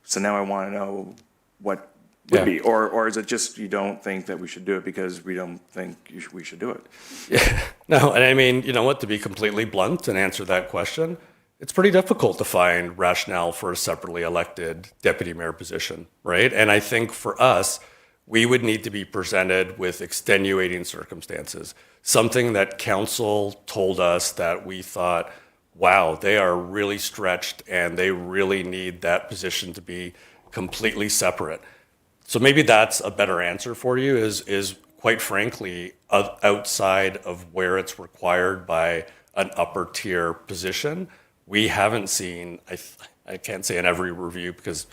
Speaker 7: So now I want to know what would be, or is it just you don't think that we should do it because we don't think we should do it?
Speaker 2: Yeah, no, and I mean, you know what, to be completely blunt and answer that question, it's pretty difficult to find rationale for a separately elected deputy mayor position, right? And I think for us, we would need to be presented with extenuating circumstances, something that council told us that we thought, wow, they are really stretched and they really need that position to be completely separate. So maybe that's a better answer for you is quite frankly, outside of where it's required by an upper tier position, we haven't seen, I can't say in every review because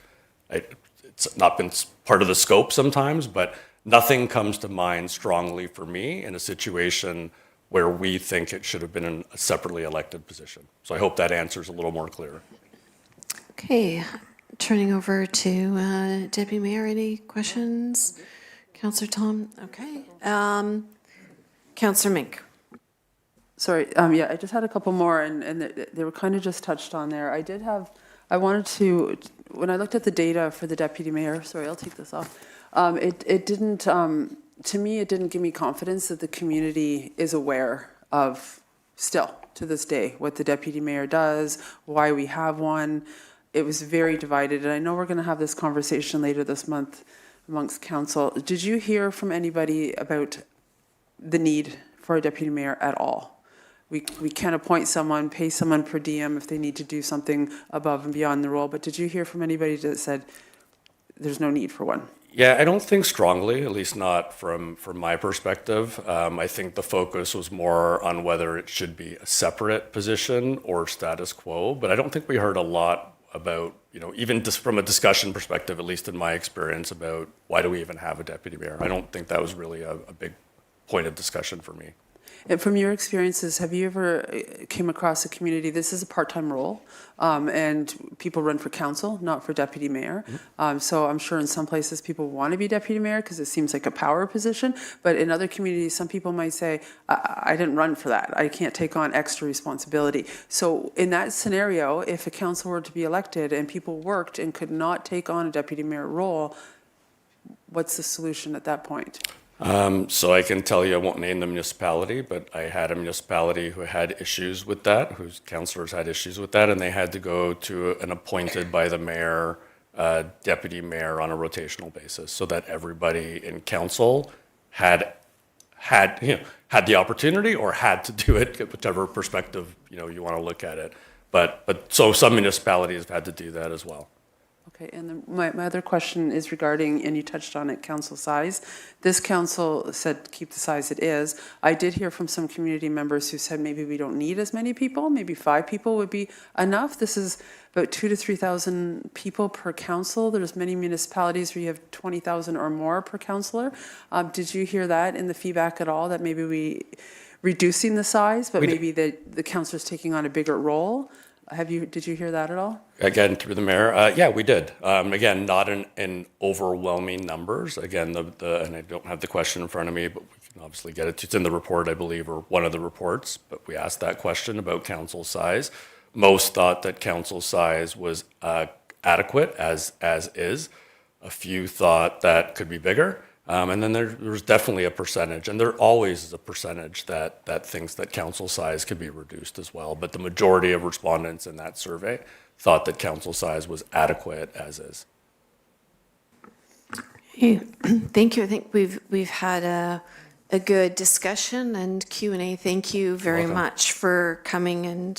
Speaker 2: it's not been part of the scope sometimes, but nothing comes to mind strongly for me in a situation where we think it should have been in a separately elected position. So I hope that answers a little more clear.
Speaker 1: Okay, turning over to Deputy Mayor. Any questions? Councillor Tom? Okay. Councillor Mink.
Speaker 4: Sorry, yeah, I just had a couple more, and they were kind of just touched on there. I wanted to, when I looked at the data for the deputy mayor, sorry, I'll take this off. It didn't, to me, it didn't give me confidence that the community is aware of, still, to this day, what the deputy mayor does, why we have one. It was very divided, and I know we're going to have this conversation later this month amongst council. Did you hear from anybody about the need for a deputy mayor at all? We can appoint someone, pay someone per diem if they need to do something above and beyond the role, but did you hear from anybody that said there's no need for one?
Speaker 2: Yeah, I don't think strongly, at least not from my perspective. I think the focus was more on whether it should be a separate position or status quo, but I don't think we heard a lot about, even just from a discussion perspective, at least in my experience, about why do we even have a deputy mayor. I don't think that was really a big point of discussion for me.
Speaker 4: And from your experiences, have you ever came across a community, this is a part-time role, and people run for council, not for deputy mayor. So I'm sure in some places people want to be deputy mayor because it seems like a power position. But in other communities, some people might say, I didn't run for that. I can't take on extra responsibility. So in that scenario, if a council were to be elected and people worked and could not take on a deputy mayor role, what's the solution at that point?
Speaker 2: So I can tell you, I won't name the municipality, but I had a municipality who had issues with that, whose councillors had issues with that, and they had to go to an appointed by the mayor, deputy mayor on a rotational basis, so that everybody in council had the opportunity or had to do it, whichever perspective you want to look at it. But so some municipalities have had to do that as well.
Speaker 4: Okay, and then my other question is regarding, and you touched on it, council size. This council said keep the size it is. I did hear from some community members who said maybe we don't need as many people, maybe 5 people would be enough. This is about 2,000 to 3,000 people per council. There's many municipalities where you have 20,000 or more per councillor. Did you hear that in the feedback at all, that maybe we reducing the size, but maybe the councillor's taking on a bigger role? Did you hear that at all?
Speaker 2: Again, through the mayor, yeah, we did. Again, not in overwhelming numbers. Again, and I don't have the question in front of me, but we can obviously get it. It's in the report, I believe, or one of the reports. But we asked that question about council size. Most thought that council size was adequate as is. A few thought that could be bigger. And then there was definitely a percentage, and there always is a percentage that thinks that council size could be reduced as well. But the majority of respondents in that survey thought that council size was adequate as is.
Speaker 1: Hey, thank you. I think we've had a good discussion and Q&A. Thank you very
Speaker 2: welcome.
Speaker 1: much for coming and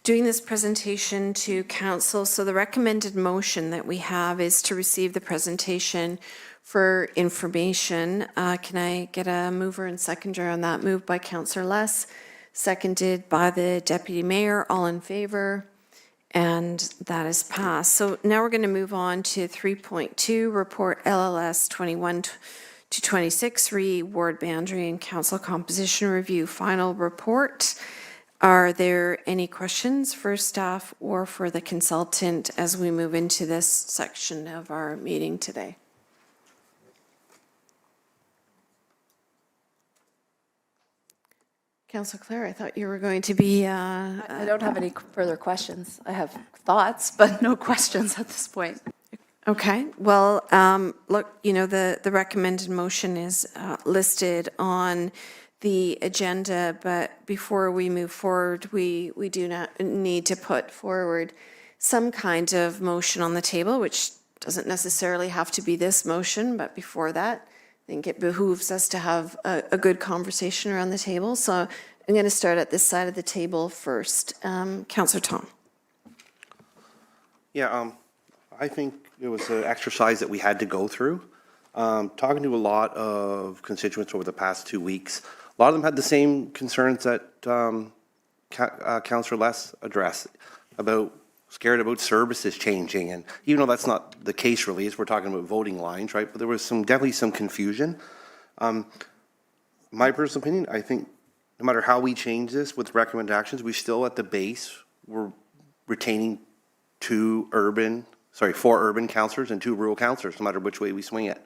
Speaker 1: doing this presentation to council. So the recommended motion that we have is to receive the presentation for information. Can I get a mover and seconder on that? Moved by Councillor Less, seconded by the Deputy Mayor. All in favor? And that is passed. So now we're going to move on to 3.2, Report LLS 21 to 26, Ward Boundary and Council Composition Review Final Report. Are there any questions for staff or for the consultant as we move into this section of our meeting today? Councillor Clare, I thought you were going to be...
Speaker 5: I don't have any further questions. I have thoughts, but no questions at this point.
Speaker 1: Okay, well, look, you know, the recommended motion is listed on the agenda, but before we move forward, we do not need to put forward some kind of motion on the table, which doesn't necessarily have to be this motion, but before that, I think it behooves us to have a good conversation around the table. So I'm going to start at this side of the table first. Councillor Tom.
Speaker 8: Yeah, I think it was an exercise that we had to go through. Talking to a lot of constituents over the past 2 weeks, a lot of them had the same concerns that Councillor Less addressed, scared about services changing. And even though that's not the case really, as we're talking about voting lines, right? But there was definitely some confusion. My personal opinion, I think no matter how we change this with recommended actions, we still at the base, we're retaining 4 urban councillors and 2 rural councillors, no matter which way we swing it.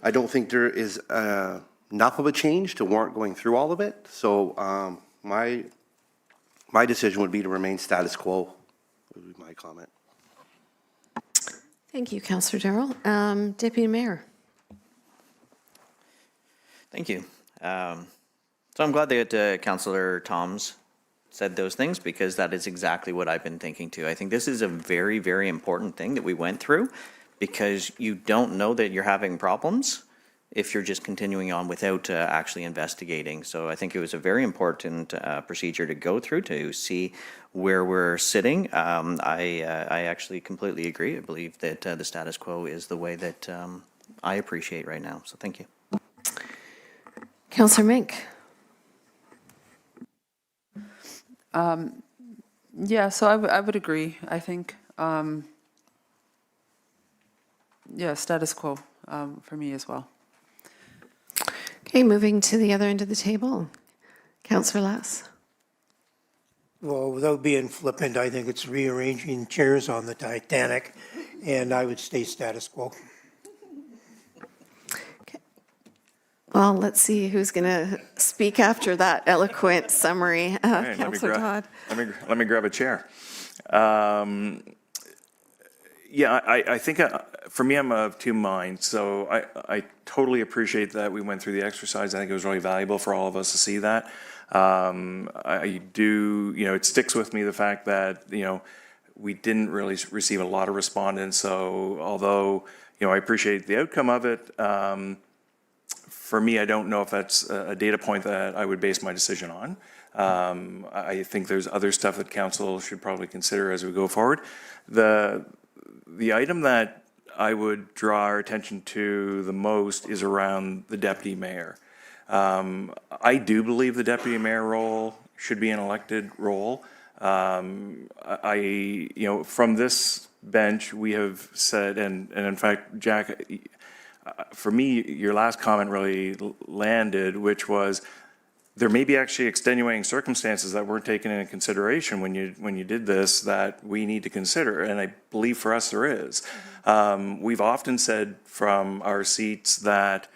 Speaker 8: I don't think there is enough of a change to warrant going through all of it. So my decision would be to remain status quo, would be my comment.
Speaker 1: Thank you, Councillor Darrell. Deputy Mayor.
Speaker 9: Thank you. So I'm glad that Councillor Toms said those things, because that is exactly what I've been thinking too. I think this is a very, very important thing that we went through, because you don't know that you're having problems if you're just continuing on without actually investigating. So I think it was a very important procedure to go through to see where we're sitting. I actually completely agree. I believe that the status quo is the way that I appreciate right now. So thank you.
Speaker 1: Councillor Mink.
Speaker 4: Yeah, so I would agree. I think, yeah, status quo for me as well.
Speaker 1: Okay, moving to the other end of the table. Councillor Lass.
Speaker 3: Well, without being flippant, I think it's rearranging chairs on the Titanic, and I would stay status quo.
Speaker 1: Well, let's see who's going to speak after that eloquent summary.
Speaker 7: Right,
Speaker 1: Councillor Todd.
Speaker 7: Let me grab a chair. Yeah, I think for me, I'm of 2 minds. So I totally appreciate that we went through the exercise. I think it was really valuable for all of us to see that. I do, it sticks with me the fact that, we didn't really receive a lot of respondents. So although, I appreciate the outcome of it, for me, I don't know if that's a data point that I would base my decision on. I think there's other stuff that council should probably consider as we go forward. The item that I would draw our attention to the most is around the deputy mayor. I do believe the deputy mayor role should be an elected role. From this bench, we have said, and in fact, Jack, for me, your last comment really landed, which was there may be actually extenuating circumstances that weren't taken into consideration when you did this that we need to consider, and I believe for us there is. We've often said from our seats that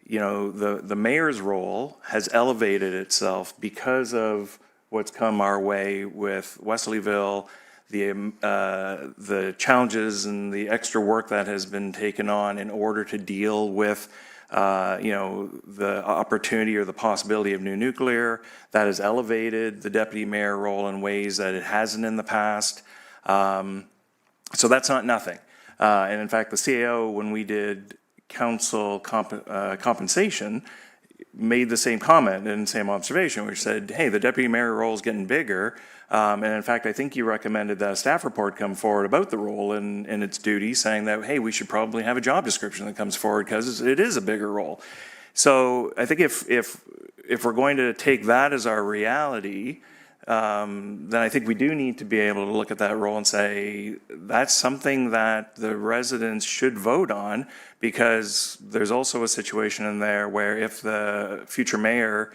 Speaker 7: the mayor's role has elevated itself because of what's come our way with Wesleyville, the challenges and the extra work that has been taken on in order to deal with the opportunity or the possibility of new nuclear. That has elevated the deputy mayor role in ways that it hasn't in the past. So that's not nothing. And in fact, the CAO, when we did council compensation made the same comment and same observation, which said, hey, the deputy mayor role is getting bigger. And in fact, I think you recommended that a staff report come forward about the role and its duties, saying that, hey, we should probably have a job description that comes forward because it is a bigger role. So I think if we're going to take that as our reality, then I think we do need to be able to look at that role and say, that's something that the residents should vote on, because there's also a situation in there where if the future mayor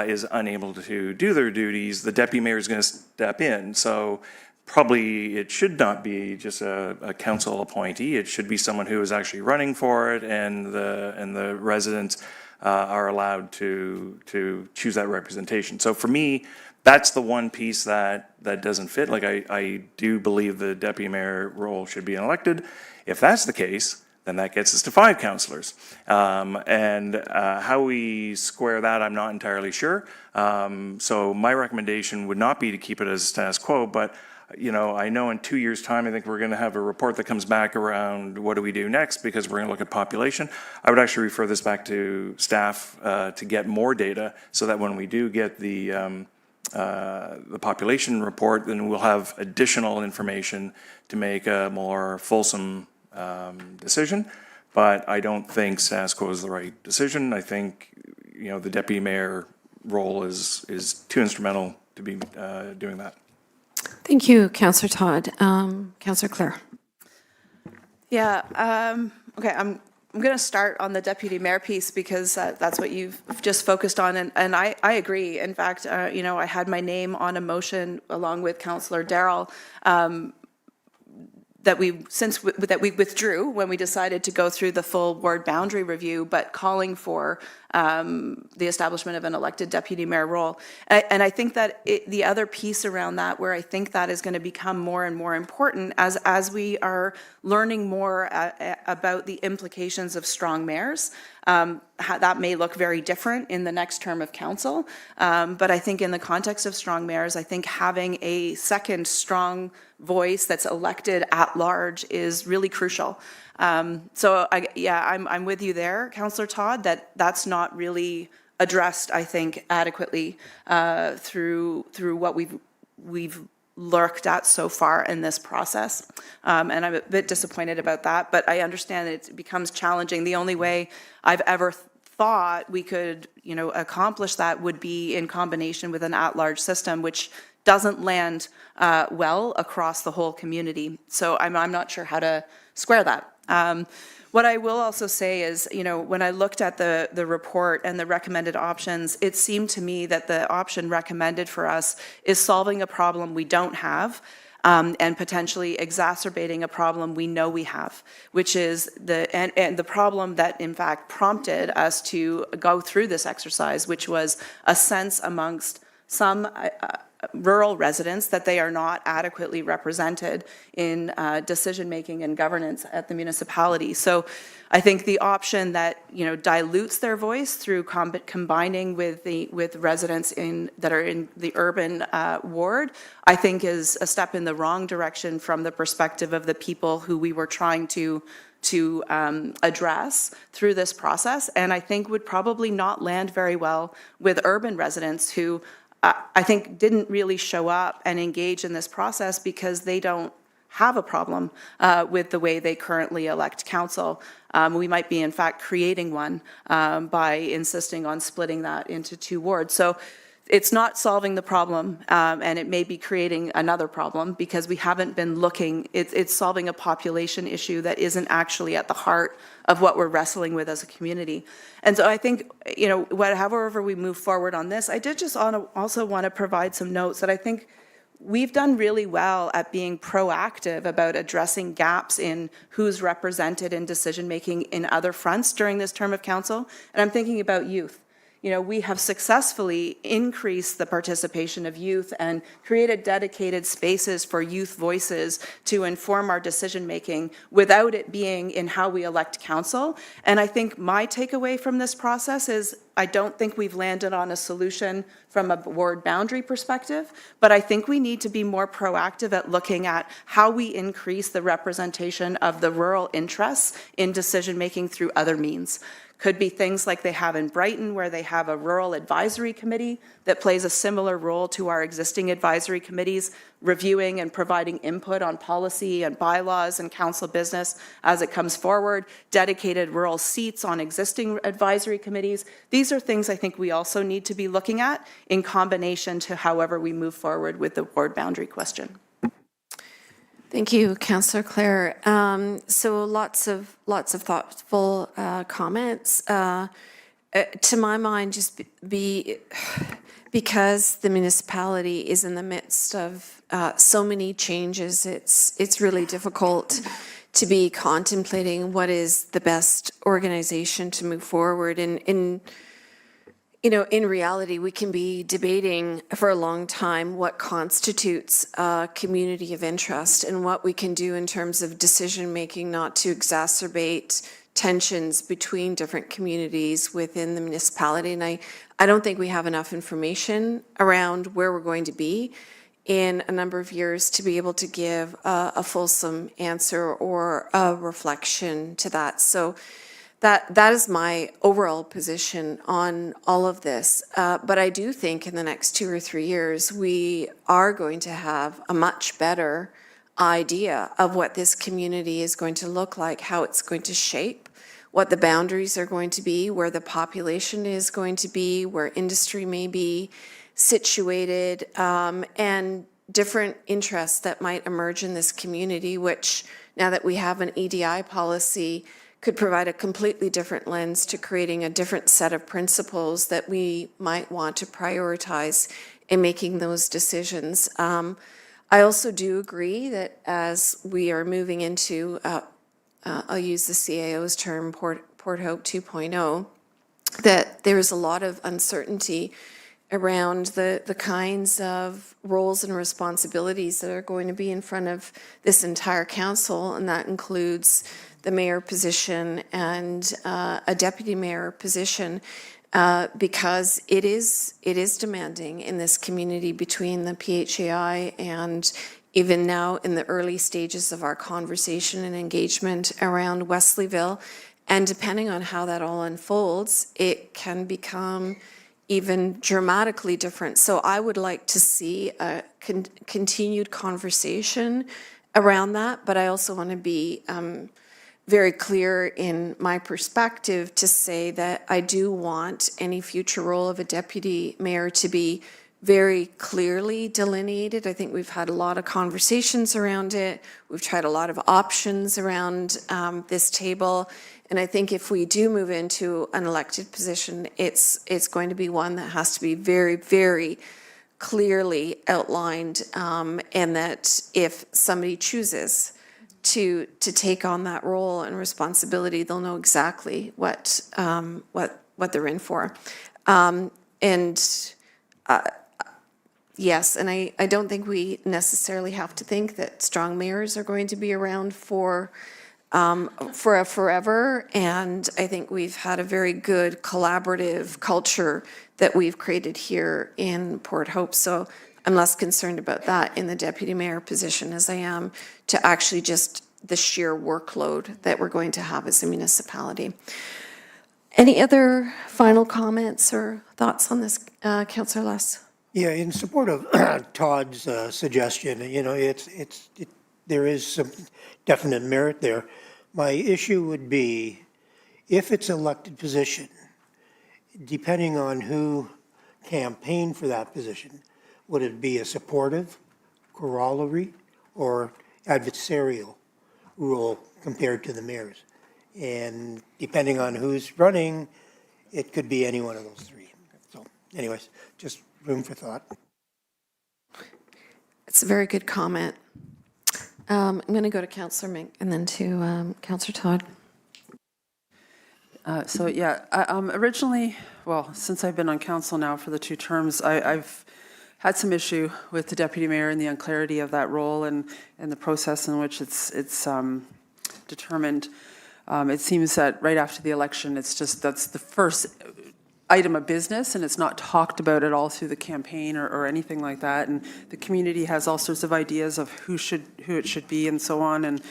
Speaker 7: is unable to do their duties, the deputy mayor is going to step in. So probably it should not be just a council appointee. It should be someone who is actually running for it, and the residents are allowed to choose that representation. So for me, that's the one piece that doesn't fit. Like, I do believe the deputy mayor role should be elected. If that's the case, then that gets us to 5 councillors. And how we square that, I'm not entirely sure. So my recommendation would not be to keep it as status quo, but I know in 2 years' time, I think we're going to have a report that comes back around what do we do next, because we're going to look at population. I would actually refer this back to staff to get more data, so that when we do get the population report, then we'll have additional information to make a more fulsome decision. But I don't think status quo is the right decision. I think, the deputy mayor role is too instrumental to be doing that.
Speaker 1: Thank you, Councillor Todd. Councillor Clare.
Speaker 5: Yeah, okay, I'm going to start on the deputy mayor piece, because that's what you've just focused on, and I agree. In fact, I had my name on a motion along with Councillor Darrell that we withdrew when we decided to go through the full ward boundary review, but calling for the establishment of an elected deputy mayor role. And I think that the other piece around that, where I think that is going to become more and more important as we are learning more about the implications of strong mayors, that may look very different in the next term of council. But I think in the context of strong mayors, I think having a second strong voice that's elected at large is really crucial. So I'm with you there, Councillor Todd, that's not really addressed, I think, adequately through what we've looked at so far in this process. And I'm a bit disappointed about that, but I understand it becomes challenging. The only way I've ever thought we could, accomplish that would be in combination with an at-large system, which doesn't land well across the whole community. So I'm not sure how to square that. What I will also say is, when I looked at the report and the recommended options, it seemed to me that the option recommended for us is solving a problem we don't have, and potentially exacerbating a problem we know we have, which is the problem that in fact prompted us to go through this exercise, which was a sense amongst some rural residents that they are not adequately represented in decision-making and governance at the municipality. So I think the option that, dilutes their voice through combining with residents that are in the urban ward, I think is a step in the wrong direction from the perspective of the people who we were trying to address through this process, and I think would probably not land very well with urban residents who I think didn't really show up and engage in this process because they don't have a problem with the way they currently elect council. We might be, in fact, creating one by insisting on splitting that into 2 wards. So it's not solving the problem, and it may be creating another problem because we haven't been looking. It's solving a population issue that isn't actually at the heart of what we're wrestling with as a community. And so I think, however we move forward on this, I did just also want to provide some notes that I think we've done really well at being proactive about addressing gaps in who's represented in decision-making in other fronts during this term of council. And I'm thinking about youth. we have successfully increased the participation of youth and created dedicated spaces for youth voices to inform our decision-making without it being in how we elect council. And I think my takeaway from this process is I don't think we've landed on a solution from a ward boundary perspective, but I think we need to be more proactive at looking at how we increase the representation of the rural interests in decision-making through other means. Could be things like they have in Brighton, where they have a rural advisory committee that plays a similar role to our existing advisory committees, reviewing and providing input on policy and bylaws and council business as it comes forward, dedicated rural seats on existing advisory committees. These are things I think we also need to be looking at in combination to however we move forward with the ward boundary question.
Speaker 1: Thank you, Councillor Clare. So lots of thoughtful comments. To my mind, just because the municipality is in the midst of so many changes, it's really difficult to be contemplating what is the best organization to move forward. In reality, we can be debating for a long time what constitutes a community of interest and what we can do in terms of decision-making not to exacerbate tensions between different communities within the municipality. And I don't think we have enough information around where we're going to be in a number of years to be able to give a fulsome answer or a reflection to that. So that is my overall position on all of this. But I do think in the next 2 or 3 years, we are going to have a much better idea of what this community is going to look like, how it's going to shape, what the boundaries are going to be, where the population is going to be, where industry may be situated, and different interests that might emerge in this community, which now that we have an EDI policy, could provide a completely different lens to creating a different set of principles that we might want to prioritize in making those decisions. I also do agree that as we are moving into, I'll use the CAO's term, Port Hope 2.0, that there's a lot of uncertainty around the kinds of roles and responsibilities that are going to be in front of this entire council, and that includes the mayor position and a deputy mayor position, because it is demanding in this community between the PHAI and even now in the early stages of our conversation and engagement around Wesleyville. And depending on how that all unfolds, it can become even dramatically different. So I would like to see a continued conversation around that, but I also want to be very clear in my perspective to say that I do want any future role of a deputy mayor to be very clearly delineated. I think we've had a lot of conversations around it. We've tried a lot of options around this table. And I think if we do move into an elected position, it's going to be one that has to be very, very clearly outlined, and that if somebody chooses to take on that role and responsibility, they'll know exactly what they're in for. Yes, and I don't think we necessarily have to think that strong mayors are going to be around for forever. And I think we've had a very good collaborative culture that we've created here in Port Hope. So I'm less concerned about that in the deputy mayor position as I am to actually just the sheer workload that we're going to have as a municipality. Any other final comments or thoughts on this, Councillor Less?
Speaker 3: Yeah, in support of Todd's suggestion, there is some definite merit there. My issue would be, if it's an elected position, depending on who campaigned for that position, would it be a supportive corollary or adversarial role compared to the mayors? And depending on who's running, it could be any one of those three. So anyways, just room for thought.
Speaker 1: It's a very good comment. I'm going to go to Councillor Mink and then to Councillor Todd.
Speaker 4: Originally, well, since I've been on council now for the 2 terms, I've had some issue with the deputy mayor and the unclarity of that role and the process in which it's determined. It seems that right after the election, that's the first item of business, and it's not talked about at all through the campaign or anything like that. And the community has all sorts of ideas of who it should be and so on. And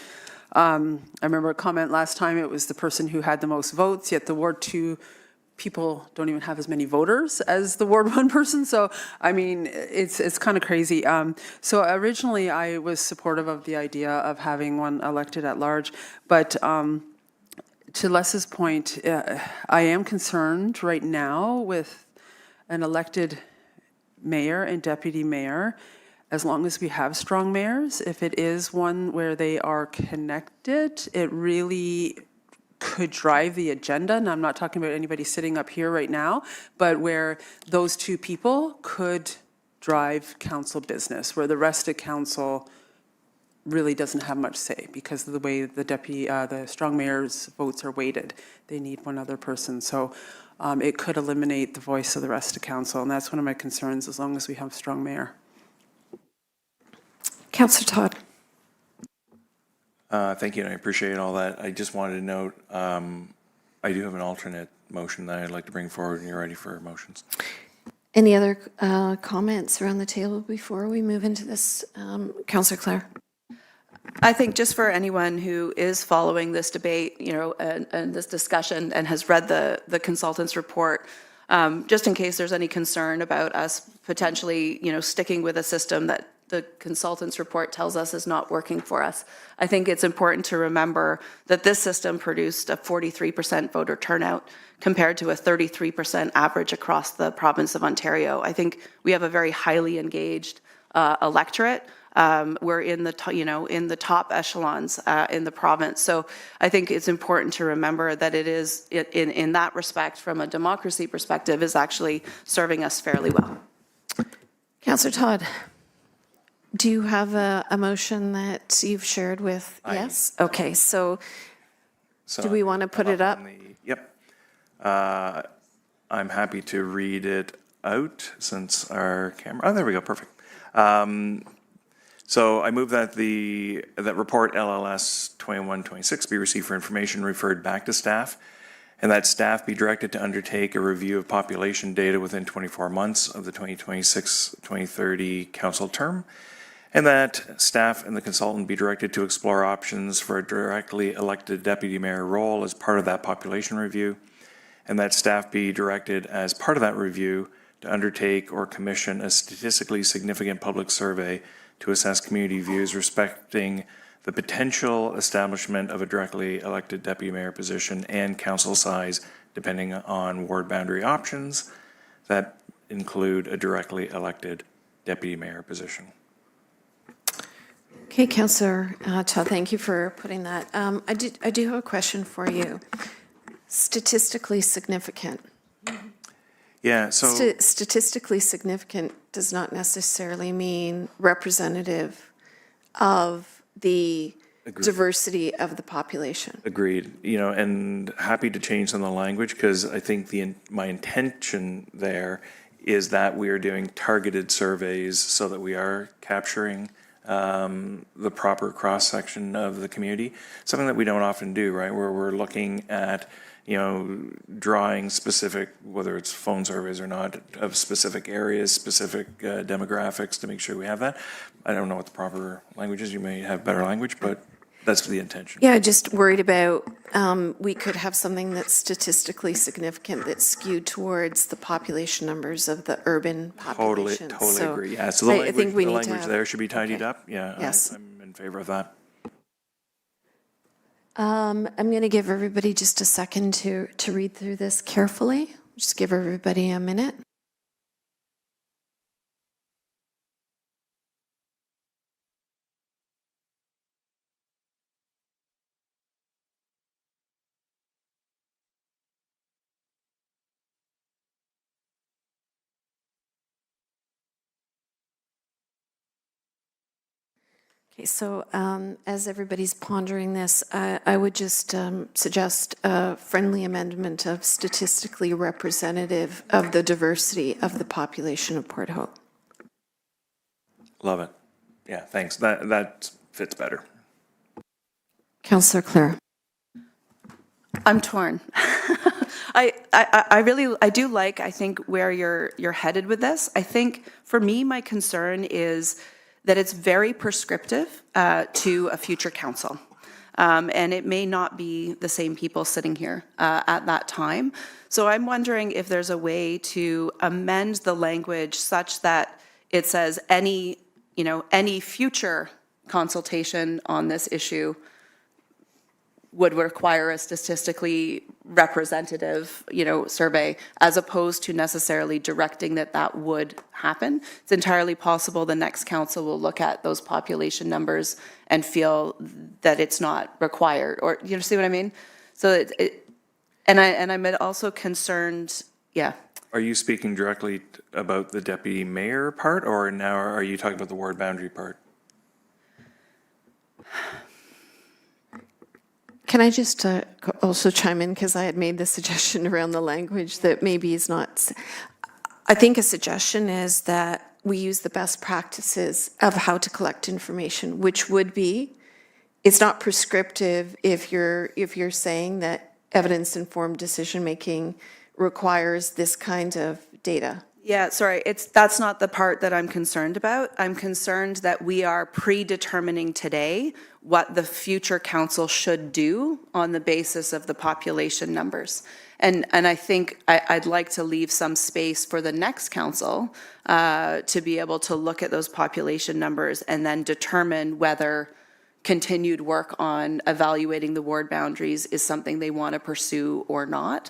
Speaker 4: I remember a comment last time, it was the person who had the most votes, yet the Ward 2 people don't even have as many voters as the Ward 1 person. So, I mean, it's kind of crazy. So originally I was supportive of the idea of having one elected at large, but to Les's point, I am concerned right now with an elected mayor and deputy mayor, as long as we have strong mayors. If it is one where they are connected, it really could drive the agenda. And I'm not talking about anybody sitting up here right now, but where those 2 people could drive council business, where the rest of council really doesn't have much say because of the way the strong mayor's votes are weighted. They need one other person. So it could eliminate the voice of the rest of council. And that's one of my concerns as long as we have a strong mayor.
Speaker 1: Councillor Todd.
Speaker 7: Thank you, and I appreciate all that. I just wanted to note, I do have an alternate motion that I'd like to bring forward, and you're ready for motions.
Speaker 1: Any other comments around the table before we move into this? Councillor Clare.
Speaker 5: I think just for anyone who is following this debate, and this discussion and has read the consultant's report, just in case there's any concern about us potentially, sticking with a system that the consultant's report tells us is not working for us. I think it's important to remember that this system produced a 43% voter turnout compared to a 33% average across the province of Ontario. I think we have a very highly engaged electorate. We're in the top echelons in the province. So I think it's important to remember that it is, in that respect, from a democracy perspective, is actually serving us fairly well.
Speaker 1: Councillor Todd, do you have a motion that you've shared with? Yes? Okay, so do we want to put it up?
Speaker 7: Yep. I'm happy to read it out since our camera, oh, there we go, perfect. So I move that that report LLS 2126 be received for information, referred back to staff, and that staff be directed to undertake a review of population data within 24 months of the 2026-2030 council term, and that staff and the consultant be directed to explore options for a directly elected deputy mayor role as part of that population review, and that staff be directed as part of that review to undertake or commission a statistically significant public survey to assess community views respecting the potential establishment of a directly elected deputy mayor position and council size depending on ward boundary options that include a directly elected deputy mayor position.
Speaker 1: Okay, Councillor Todd, thank you for putting that. I do have a question for you. Statistically significant.
Speaker 7: Yeah, so
Speaker 1: Statistically significant does not necessarily mean representative of the diversity of the population.
Speaker 7: agreed, and happy to change some of the language because I think my intention there is that we are doing targeted surveys so that we are capturing the proper cross-section of the community, something that we don't often do, right? Where we're looking at, drawing specific, whether it's phone surveys or not, of specific areas, specific demographics to make sure we have that. I don't know what the proper language is. You may have better language, but that's the intention.
Speaker 1: Yeah, just worried about we could have something that's statistically significant that's skewed towards the population numbers of the urban population.
Speaker 7: Totally agree. Yeah, so the language there should be tidied up. Yeah,
Speaker 1: yes.
Speaker 7: I'm in favor of that.
Speaker 1: I'm going to give everybody just a second to read through this carefully. Just give everybody a minute. Okay, so as everybody's pondering this, I would just suggest a friendly amendment of statistically representative of the diversity of the population of Port Hope.
Speaker 7: Love it. Yeah, thanks. That fits better.
Speaker 1: Councillor Clare.
Speaker 5: I'm torn. I do like, I think, where you're headed with this. I think, for me, my concern is that it's very prescriptive to a future council. And it may not be the same people sitting here at that time. So I'm wondering if there's a way to amend the language such that it says any future consultation on this issue would require a statistically representative, survey, as opposed to necessarily directing that would happen. It's entirely possible the next council will look at those population numbers and feel that it's not required, or, see what I mean? So I'm also concerned, yeah.
Speaker 7: Are you speaking directly about the deputy mayor part, or now are you talking about the ward boundary part?
Speaker 1: Can I just also chime in, because I had made the suggestion around the language that maybe is not, I think a suggestion is that we use the best practices of how to collect information, which would be, it's not prescriptive if you're saying that evidence-informed decision-making requires this kind of data.
Speaker 5: Yeah, sorry, that's not the part that I'm concerned about. I'm concerned that we are predetermining today what the future council should do on the basis of the population numbers. And I think I'd like to leave some space for the next council to be able to look at those population numbers and then determine whether continued work on evaluating the ward boundaries is something they want to pursue or not.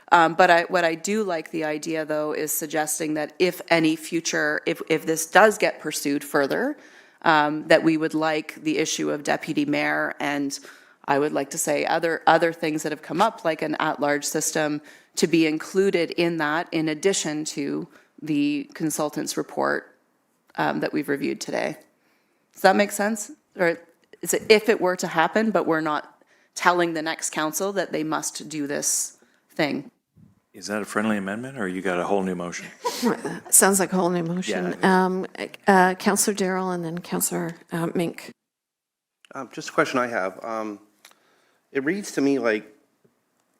Speaker 5: But what I do like the idea, though, is suggesting that if this does get pursued further, that we would like the issue of deputy mayor, and I would like to say other things that have come up, like an at-large system, to be included in that, in addition to the consultant's report that we've reviewed today. Does that make sense? Or is it if it were to happen, but we're not telling the next council that they must do this thing?
Speaker 7: Is that a friendly amendment, or you got a whole new motion?
Speaker 1: Sounds like a whole new motion. Councillor Darrell and then Councillor Mink.
Speaker 8: Just a question I have. It reads to me like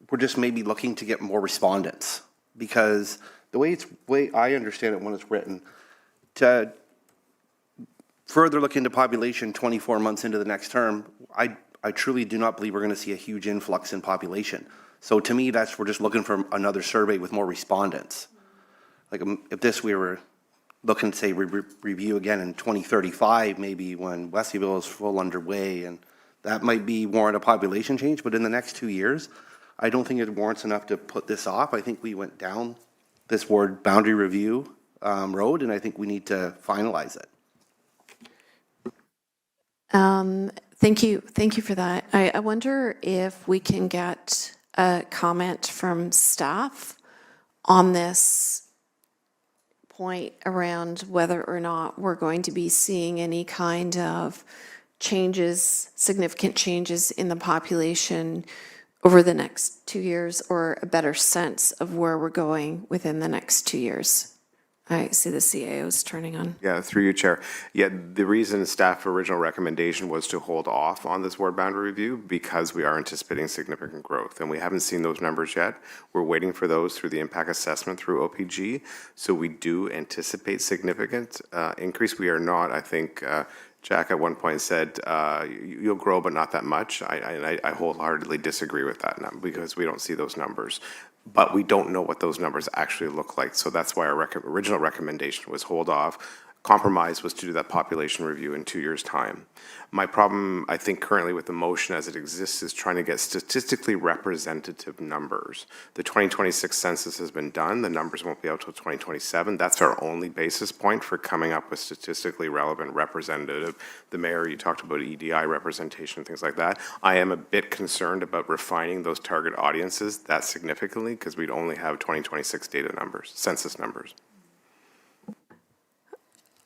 Speaker 8: we're just maybe looking to get more respondents, because the way I understand it when it's written, to further look into population 24 months into the next term, I truly do not believe we're going to see a huge influx in population. So to me, we're just looking for another survey with more respondents. Like if we were looking to say review again in 2035, maybe when Westville is full underway, and that might be warrant a population change. But in the next 2 years, I don't think it warrants enough to put this off. I think we went down this ward boundary review road, and I think we need to finalize it.
Speaker 1: Thank you for that. I wonder if we can get a comment from staff on this point around whether or not we're going to be seeing any kind of changes, significant changes in the population over the next 2 years, or a better sense of where we're going within the next 2 years. I see the CAO's turning on.
Speaker 10: Yeah, through you, Chair. Yeah, the reason staff original recommendation was to hold off on this ward boundary review because we are anticipating significant growth, and we haven't seen those numbers yet. We're waiting for those through the impact assessment through OPG, so we do anticipate significant increase. We are not, I think, Jack at one point said, you'll grow, but not that much. I wholeheartedly disagree with that now, because we don't see those numbers. But we don't know what those numbers actually look like. So that's why our original recommendation was hold off. Compromise was to do that population review in 2 years' time. My problem, I think, currently with the motion as it exists is trying to get statistically representative numbers. The 2026 census has been done. The numbers won't be out till 2027. That's our only basis point for coming up with statistically relevant representative. The mayor, you talked about EDI representation, things like that. I am a bit concerned about refining those target audiences that significantly, because we'd only have 2026 data numbers, census numbers.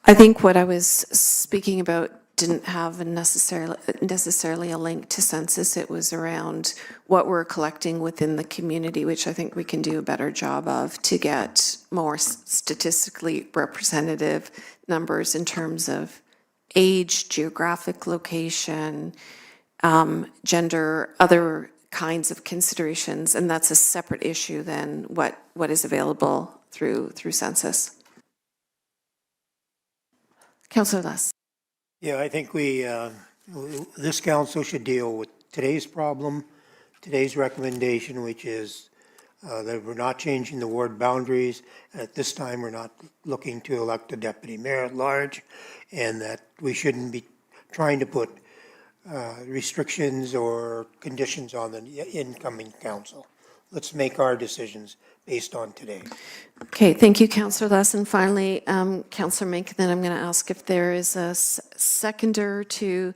Speaker 1: I think what I was speaking about didn't have necessarily a link to census. It was around what we're collecting within the community, which I think we can do a better job of to get more statistically representative numbers in terms of age, geographic location, gender, other kinds of considerations, and that's a separate issue than what is available through census. Councillor Less.
Speaker 3: Yeah, I think this council should deal with today's problem, today's recommendation, which is that we're not changing the ward boundaries. At this time, we're not looking to elect a deputy mayor at large, and that we shouldn't be trying to put restrictions or conditions on the incoming council. Let's make our decisions based on today.
Speaker 1: Okay, thank you, Councillor Less. And finally, Councillor Mink, then I'm going to ask if there is a seconder to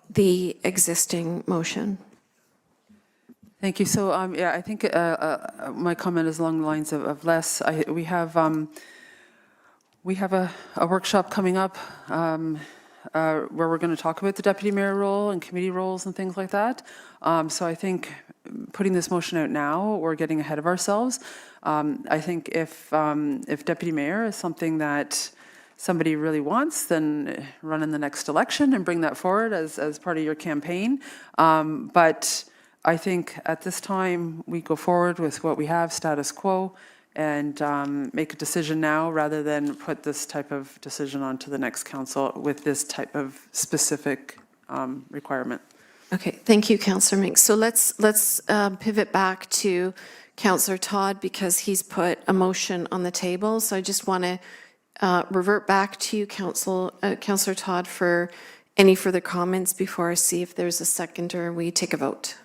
Speaker 1: the existing motion.
Speaker 4: Thank you. So, yeah, I think my comment is along the lines of Les. We have a workshop coming up where we're going to talk about the deputy mayor role and committee roles and things like that. So I think putting this motion out now, we're getting ahead of ourselves. I think if deputy mayor is something that somebody really wants, then run in the next election and bring that forward as part of your campaign. But I think at this time, we go forward with what we have, status quo, and make a decision now rather than put this type of decision onto the next council with this type of specific requirement.
Speaker 1: Okay, thank you, Councillor Mink. So let's pivot back to Councillor Todd because he's put a motion on the table. So I just want to revert back to you, Councillor Todd, for any further comments before I see if there's a seconder and we take a vote.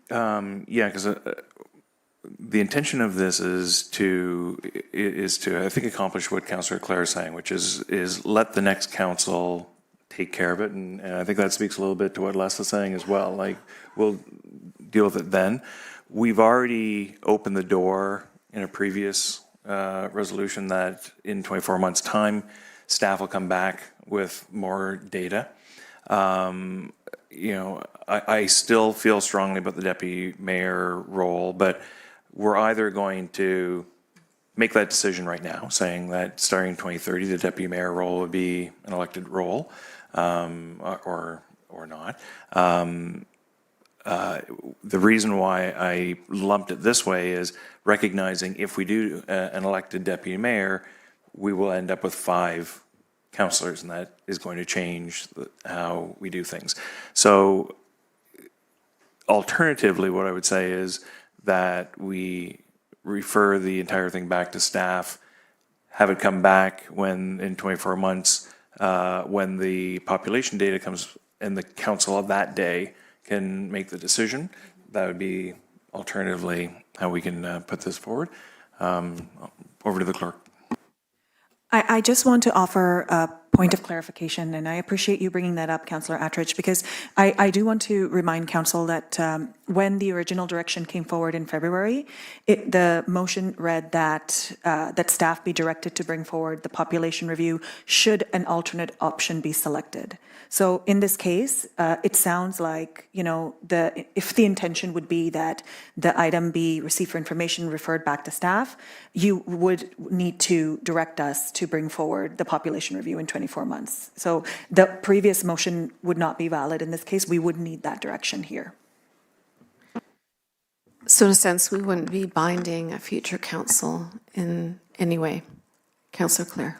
Speaker 7: Yeah, because the intention of this is to I think accomplish what Councillor Clare is saying, which is let the next council take care of it, and I think that speaks a little bit to what Les is saying as well. Like, we'll deal with it then. We've already opened the door in a previous resolution that in 24 months' time, staff will come back with more data. You know, I still feel strongly about the deputy mayor role, but we're either going to make that decision right now, saying that starting in 2030, the deputy mayor role would be an elected role, or not. The reason why I lumped it this way is recognizing if we do an elected deputy mayor, we will end up with 5 councillors, and that is going to change how we do things. So alternatively, what I would say is that we refer the entire thing back to staff, have it come back when in 24 months, when the population data comes and the council of that day can make the decision. That would be alternatively how we can put this forward. Over to the clerk.
Speaker 6: I just want to offer a point of clarification, and I appreciate you bringing that up, Councillor Attridge, because I do want to remind Council that when the original direction came forward in February, the motion read that that staff be directed to bring forward the population review should an alternate option be selected. So in this case, it sounds like, you know, if the intention would be that the item be received for information, referred back to staff, you would need to direct us to bring forward the population review in 24 months. So the previous motion would not be valid in this case. We would need that direction here.
Speaker 1: So in a sense, we wouldn't be binding a future council in any way. Councillor Clare.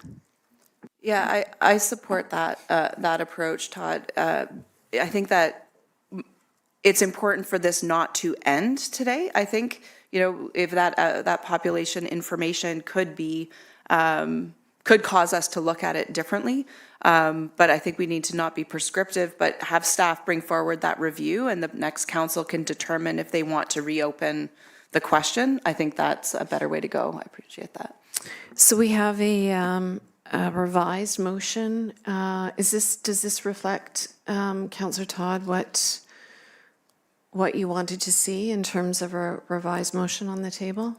Speaker 5: Yeah, I support that that approach, Todd. I think that it's important for this not to end today. I think, you know, if that population information could be could cause us to look at it differently. But I think we need to not be prescriptive, but have staff bring forward that review, and the next council can determine if they want to reopen the question. I think that's a better way to go. I appreciate that.
Speaker 1: So we have a revised motion. Does this reflect, Councillor Todd, what you wanted to see in terms of a revised motion on the table?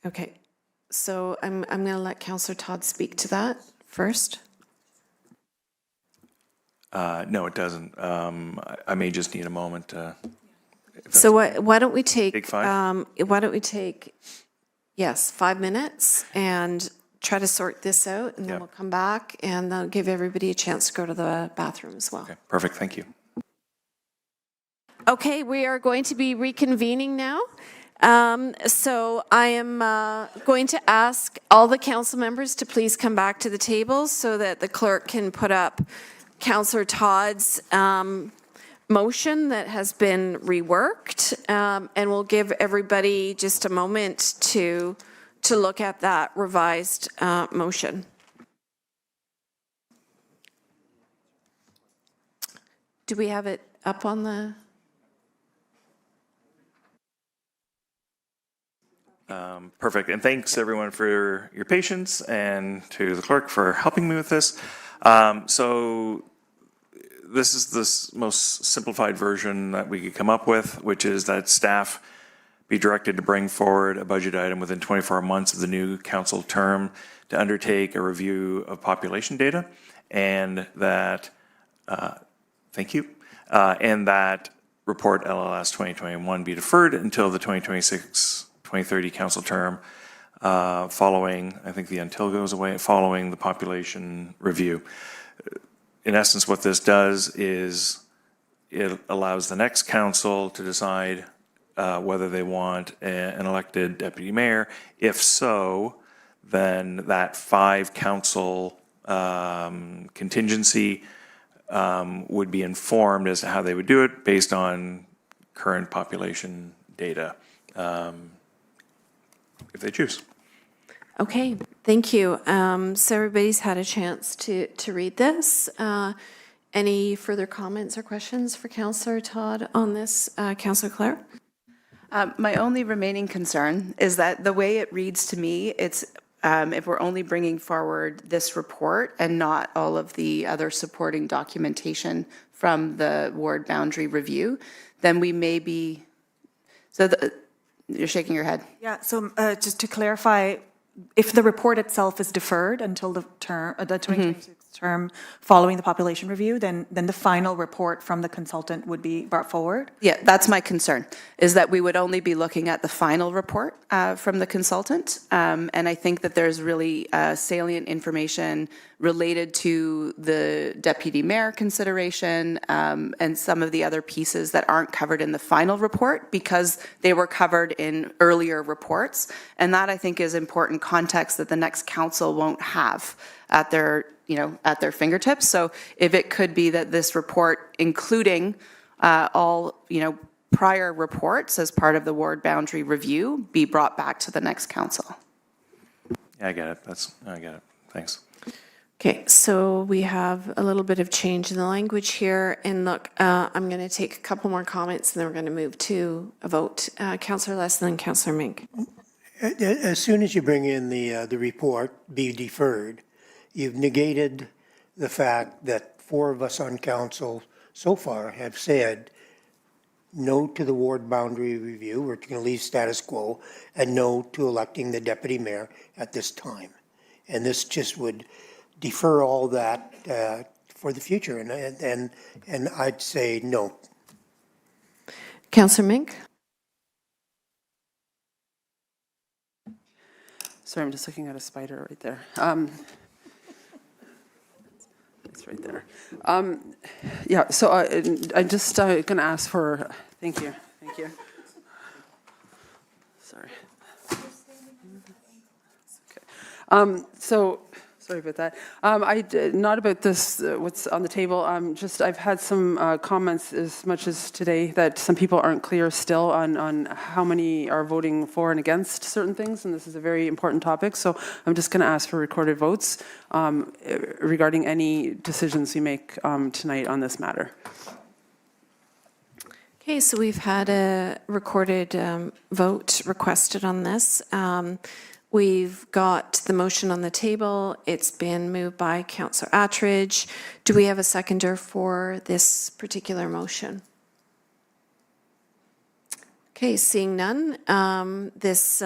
Speaker 1: Okay, so I'm going to let Councillor Todd speak to that first.
Speaker 7: No, it doesn't. I may just need a moment to.
Speaker 1: So why don't we take,
Speaker 7: Take 5?
Speaker 1: why don't we take, yes, 5 minutes and try to sort this out, and then
Speaker 7: Yep.
Speaker 1: we'll come back, and that'll give everybody a chance to go to the bathroom as well.
Speaker 7: Okay, perfect. Thank you.
Speaker 1: Okay, we are going to be reconvening now. So I am going to ask all the council members to please come back to the table so that the clerk can put up Councillor Todd's motion that has been reworked, and we'll give everybody just a moment to look at that revised motion. Do we have it up on the?
Speaker 7: Perfect. And thanks everyone for your patience, and to the clerk for helping me with this. So this is the most simplified version that we could come up with, which is that staff be directed to bring forward a budget item within 24 months of the new council term to undertake a review of population data, and that, thank you, and that report LLS 2021 be deferred until the 2026-2030 council term, following, I think the until goes away, following the population review. In essence, what this does is it allows the next council to decide whether they want an elected deputy mayor. If so, then that 5 council contingency would be informed as to how they would do it based on current population data, if they choose.
Speaker 1: Okay, thank you. So everybody's had a chance to read this. Any further comments or questions for Councillor Todd on this? Councillor Clare?
Speaker 5: My only remaining concern is that the way it reads to me, it's if we're only bringing forward this report and not all of the other supporting documentation from the ward boundary review, then we may be, you're shaking your head.
Speaker 6: Yeah, so just to clarify, if the report itself is deferred until the term, the 2026 term following the population review, then the final report from the consultant would be brought forward?
Speaker 5: Yeah, that's my concern, is that we would only be looking at the final report from the consultant. And I think that there's really salient information related to the deputy mayor consideration and some of the other pieces that aren't covered in the final report because they were covered in earlier reports. And that, I think, is important context that the next council won't have at their fingertips. So if it could be that this report, including all, prior reports as part of the ward boundary review, be brought back to the next council.
Speaker 7: Yeah, I get it. I get it. Thanks.
Speaker 1: Okay, so we have a little bit of change in the language here. And look, I'm going to take a couple more comments and then we're going to move to a vote. Councillor Leslie and Councillor Mink.
Speaker 3: As soon as you bring in the report, be deferred, you've negated the fact that 4 of us on council so far have said no to the ward boundary review, we're going to leave status quo, and no to electing the deputy mayor at this time. And this just would defer all that for the future, and I'd say no.
Speaker 1: Councillor Mink?
Speaker 4: Sorry, I'm just looking at a spider right there. It's right there. Yeah, so I'm just going to ask for, thank you. Sorry. Okay. So, sorry about that. Not about this, what's on the table. I've had some comments as much as today that some people aren't clear still on how many are voting for and against certain things, and this is a very important topic. So I'm just going to ask for recorded votes regarding any decisions we make tonight on this matter.
Speaker 1: Okay, so we've had a recorded vote requested on this. We've got the motion on the table. It's been moved by Councillor Attridge. Do we have a seconder for this particular motion? Okay, seeing none, this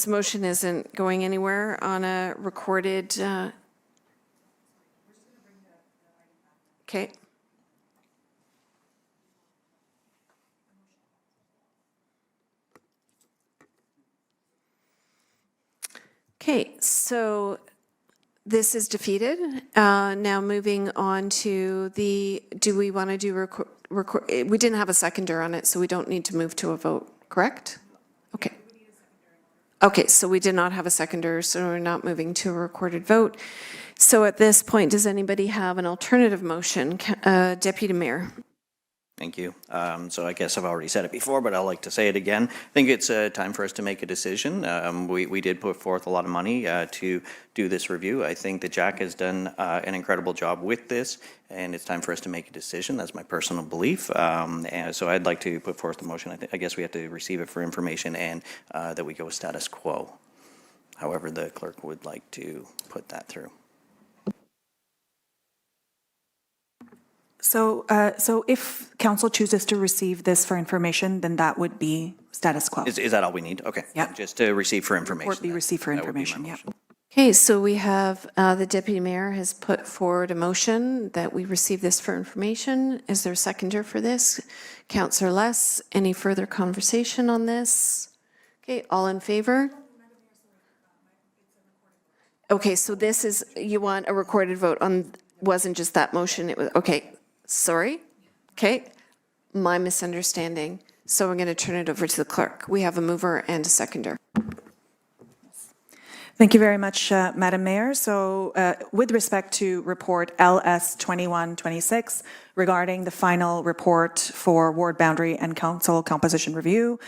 Speaker 1: motion isn't going anywhere on a recorded. Okay. Okay, so this is defeated. Now moving on to do we want to do we didn't have a seconder on it, so we don't need to move to a vote, correct? Okay. Okay, so we did not have a seconder, so we're not moving to a recorded vote. So at this point, does anybody have an alternative motion? Deputy Mayor?
Speaker 9: Thank you. So I guess I've already said it before, but I'd like to say it again. I think it's time for us to make a decision. We did put forth a lot of money to do this review. I think that Jack has done an incredible job with this, and it's time for us to make a decision. That's my personal belief. And so I'd like to put forth the motion. I guess we have to receive it for information and that we go status quo. However, the clerk would like to put that through.
Speaker 6: So if council chooses to receive this for information, then that would be status quo.
Speaker 9: Is that all we need? Okay.
Speaker 6: Yeah.
Speaker 9: Just to receive for information.
Speaker 6: Report be received for
Speaker 9: That would be my
Speaker 6: information, yeah.
Speaker 9: motion.
Speaker 1: Okay, so we have, the Deputy Mayor has put forward a motion that we receive this for information. Is there a seconder for this? Councillor Less, any further conversation on this? Okay, all in favor? Okay, so this is, you want a recorded vote on, wasn't just that motion, it was, okay, sorry. Okay, my misunderstanding. So we're going to turn it over to the clerk. We have a mover and a seconder.
Speaker 6: Thank you very much, Madam Mayor. So with respect to report LS 2126 regarding the final report for ward boundary and council composition review,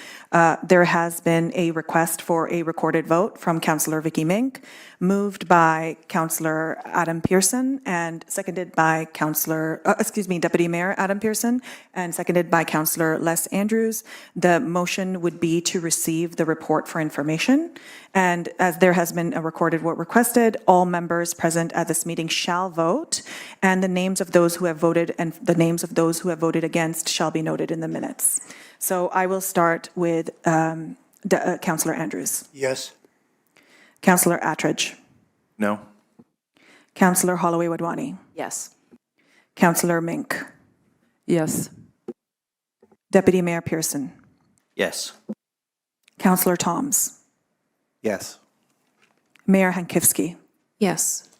Speaker 6: there has been a request for a recorded vote from Councillor Vicky Mink, moved by Councillor Adam Pearson and seconded by Deputy Mayor Adam Pearson and seconded by Councillor Les Andrews. The motion would be to receive the report for information. And as there has been a recorded vote requested, all members present at this meeting shall vote, and the names of those who have voted and the names of those who have voted against shall be noted in the minutes. So I will start with Councillor Andrews.
Speaker 3: Yes.
Speaker 6: Councillor Attridge.
Speaker 7: No?
Speaker 6: Councillor Holloway-Wadwani.
Speaker 1: Yes.
Speaker 6: Councillor Mink.
Speaker 4: Yes.
Speaker 6: Deputy Mayor Pearson.
Speaker 9: Yes.
Speaker 6: Councillor Toms.
Speaker 8: Yes.
Speaker 6: Mayor Hankivsky.
Speaker 1: Yes.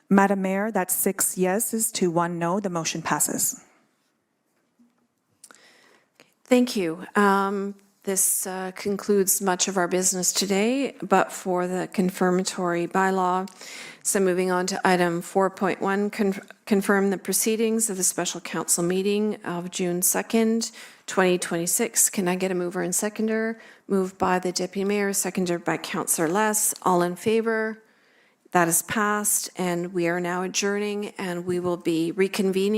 Speaker 6: Madam Mayor, that's 6 yeses to 1 no. The motion passes.
Speaker 1: Thank you. This concludes much of our business today, but for the confirmatory bylaw. So moving on to item 4.1, confirm the proceedings of the special council meeting of June 2nd, 2026. Can I get a mover and seconder? Moved by the Deputy Mayor, seconded by Councillor Less. All in favor? That is passed, and we are now adjourning, and we will be reconvening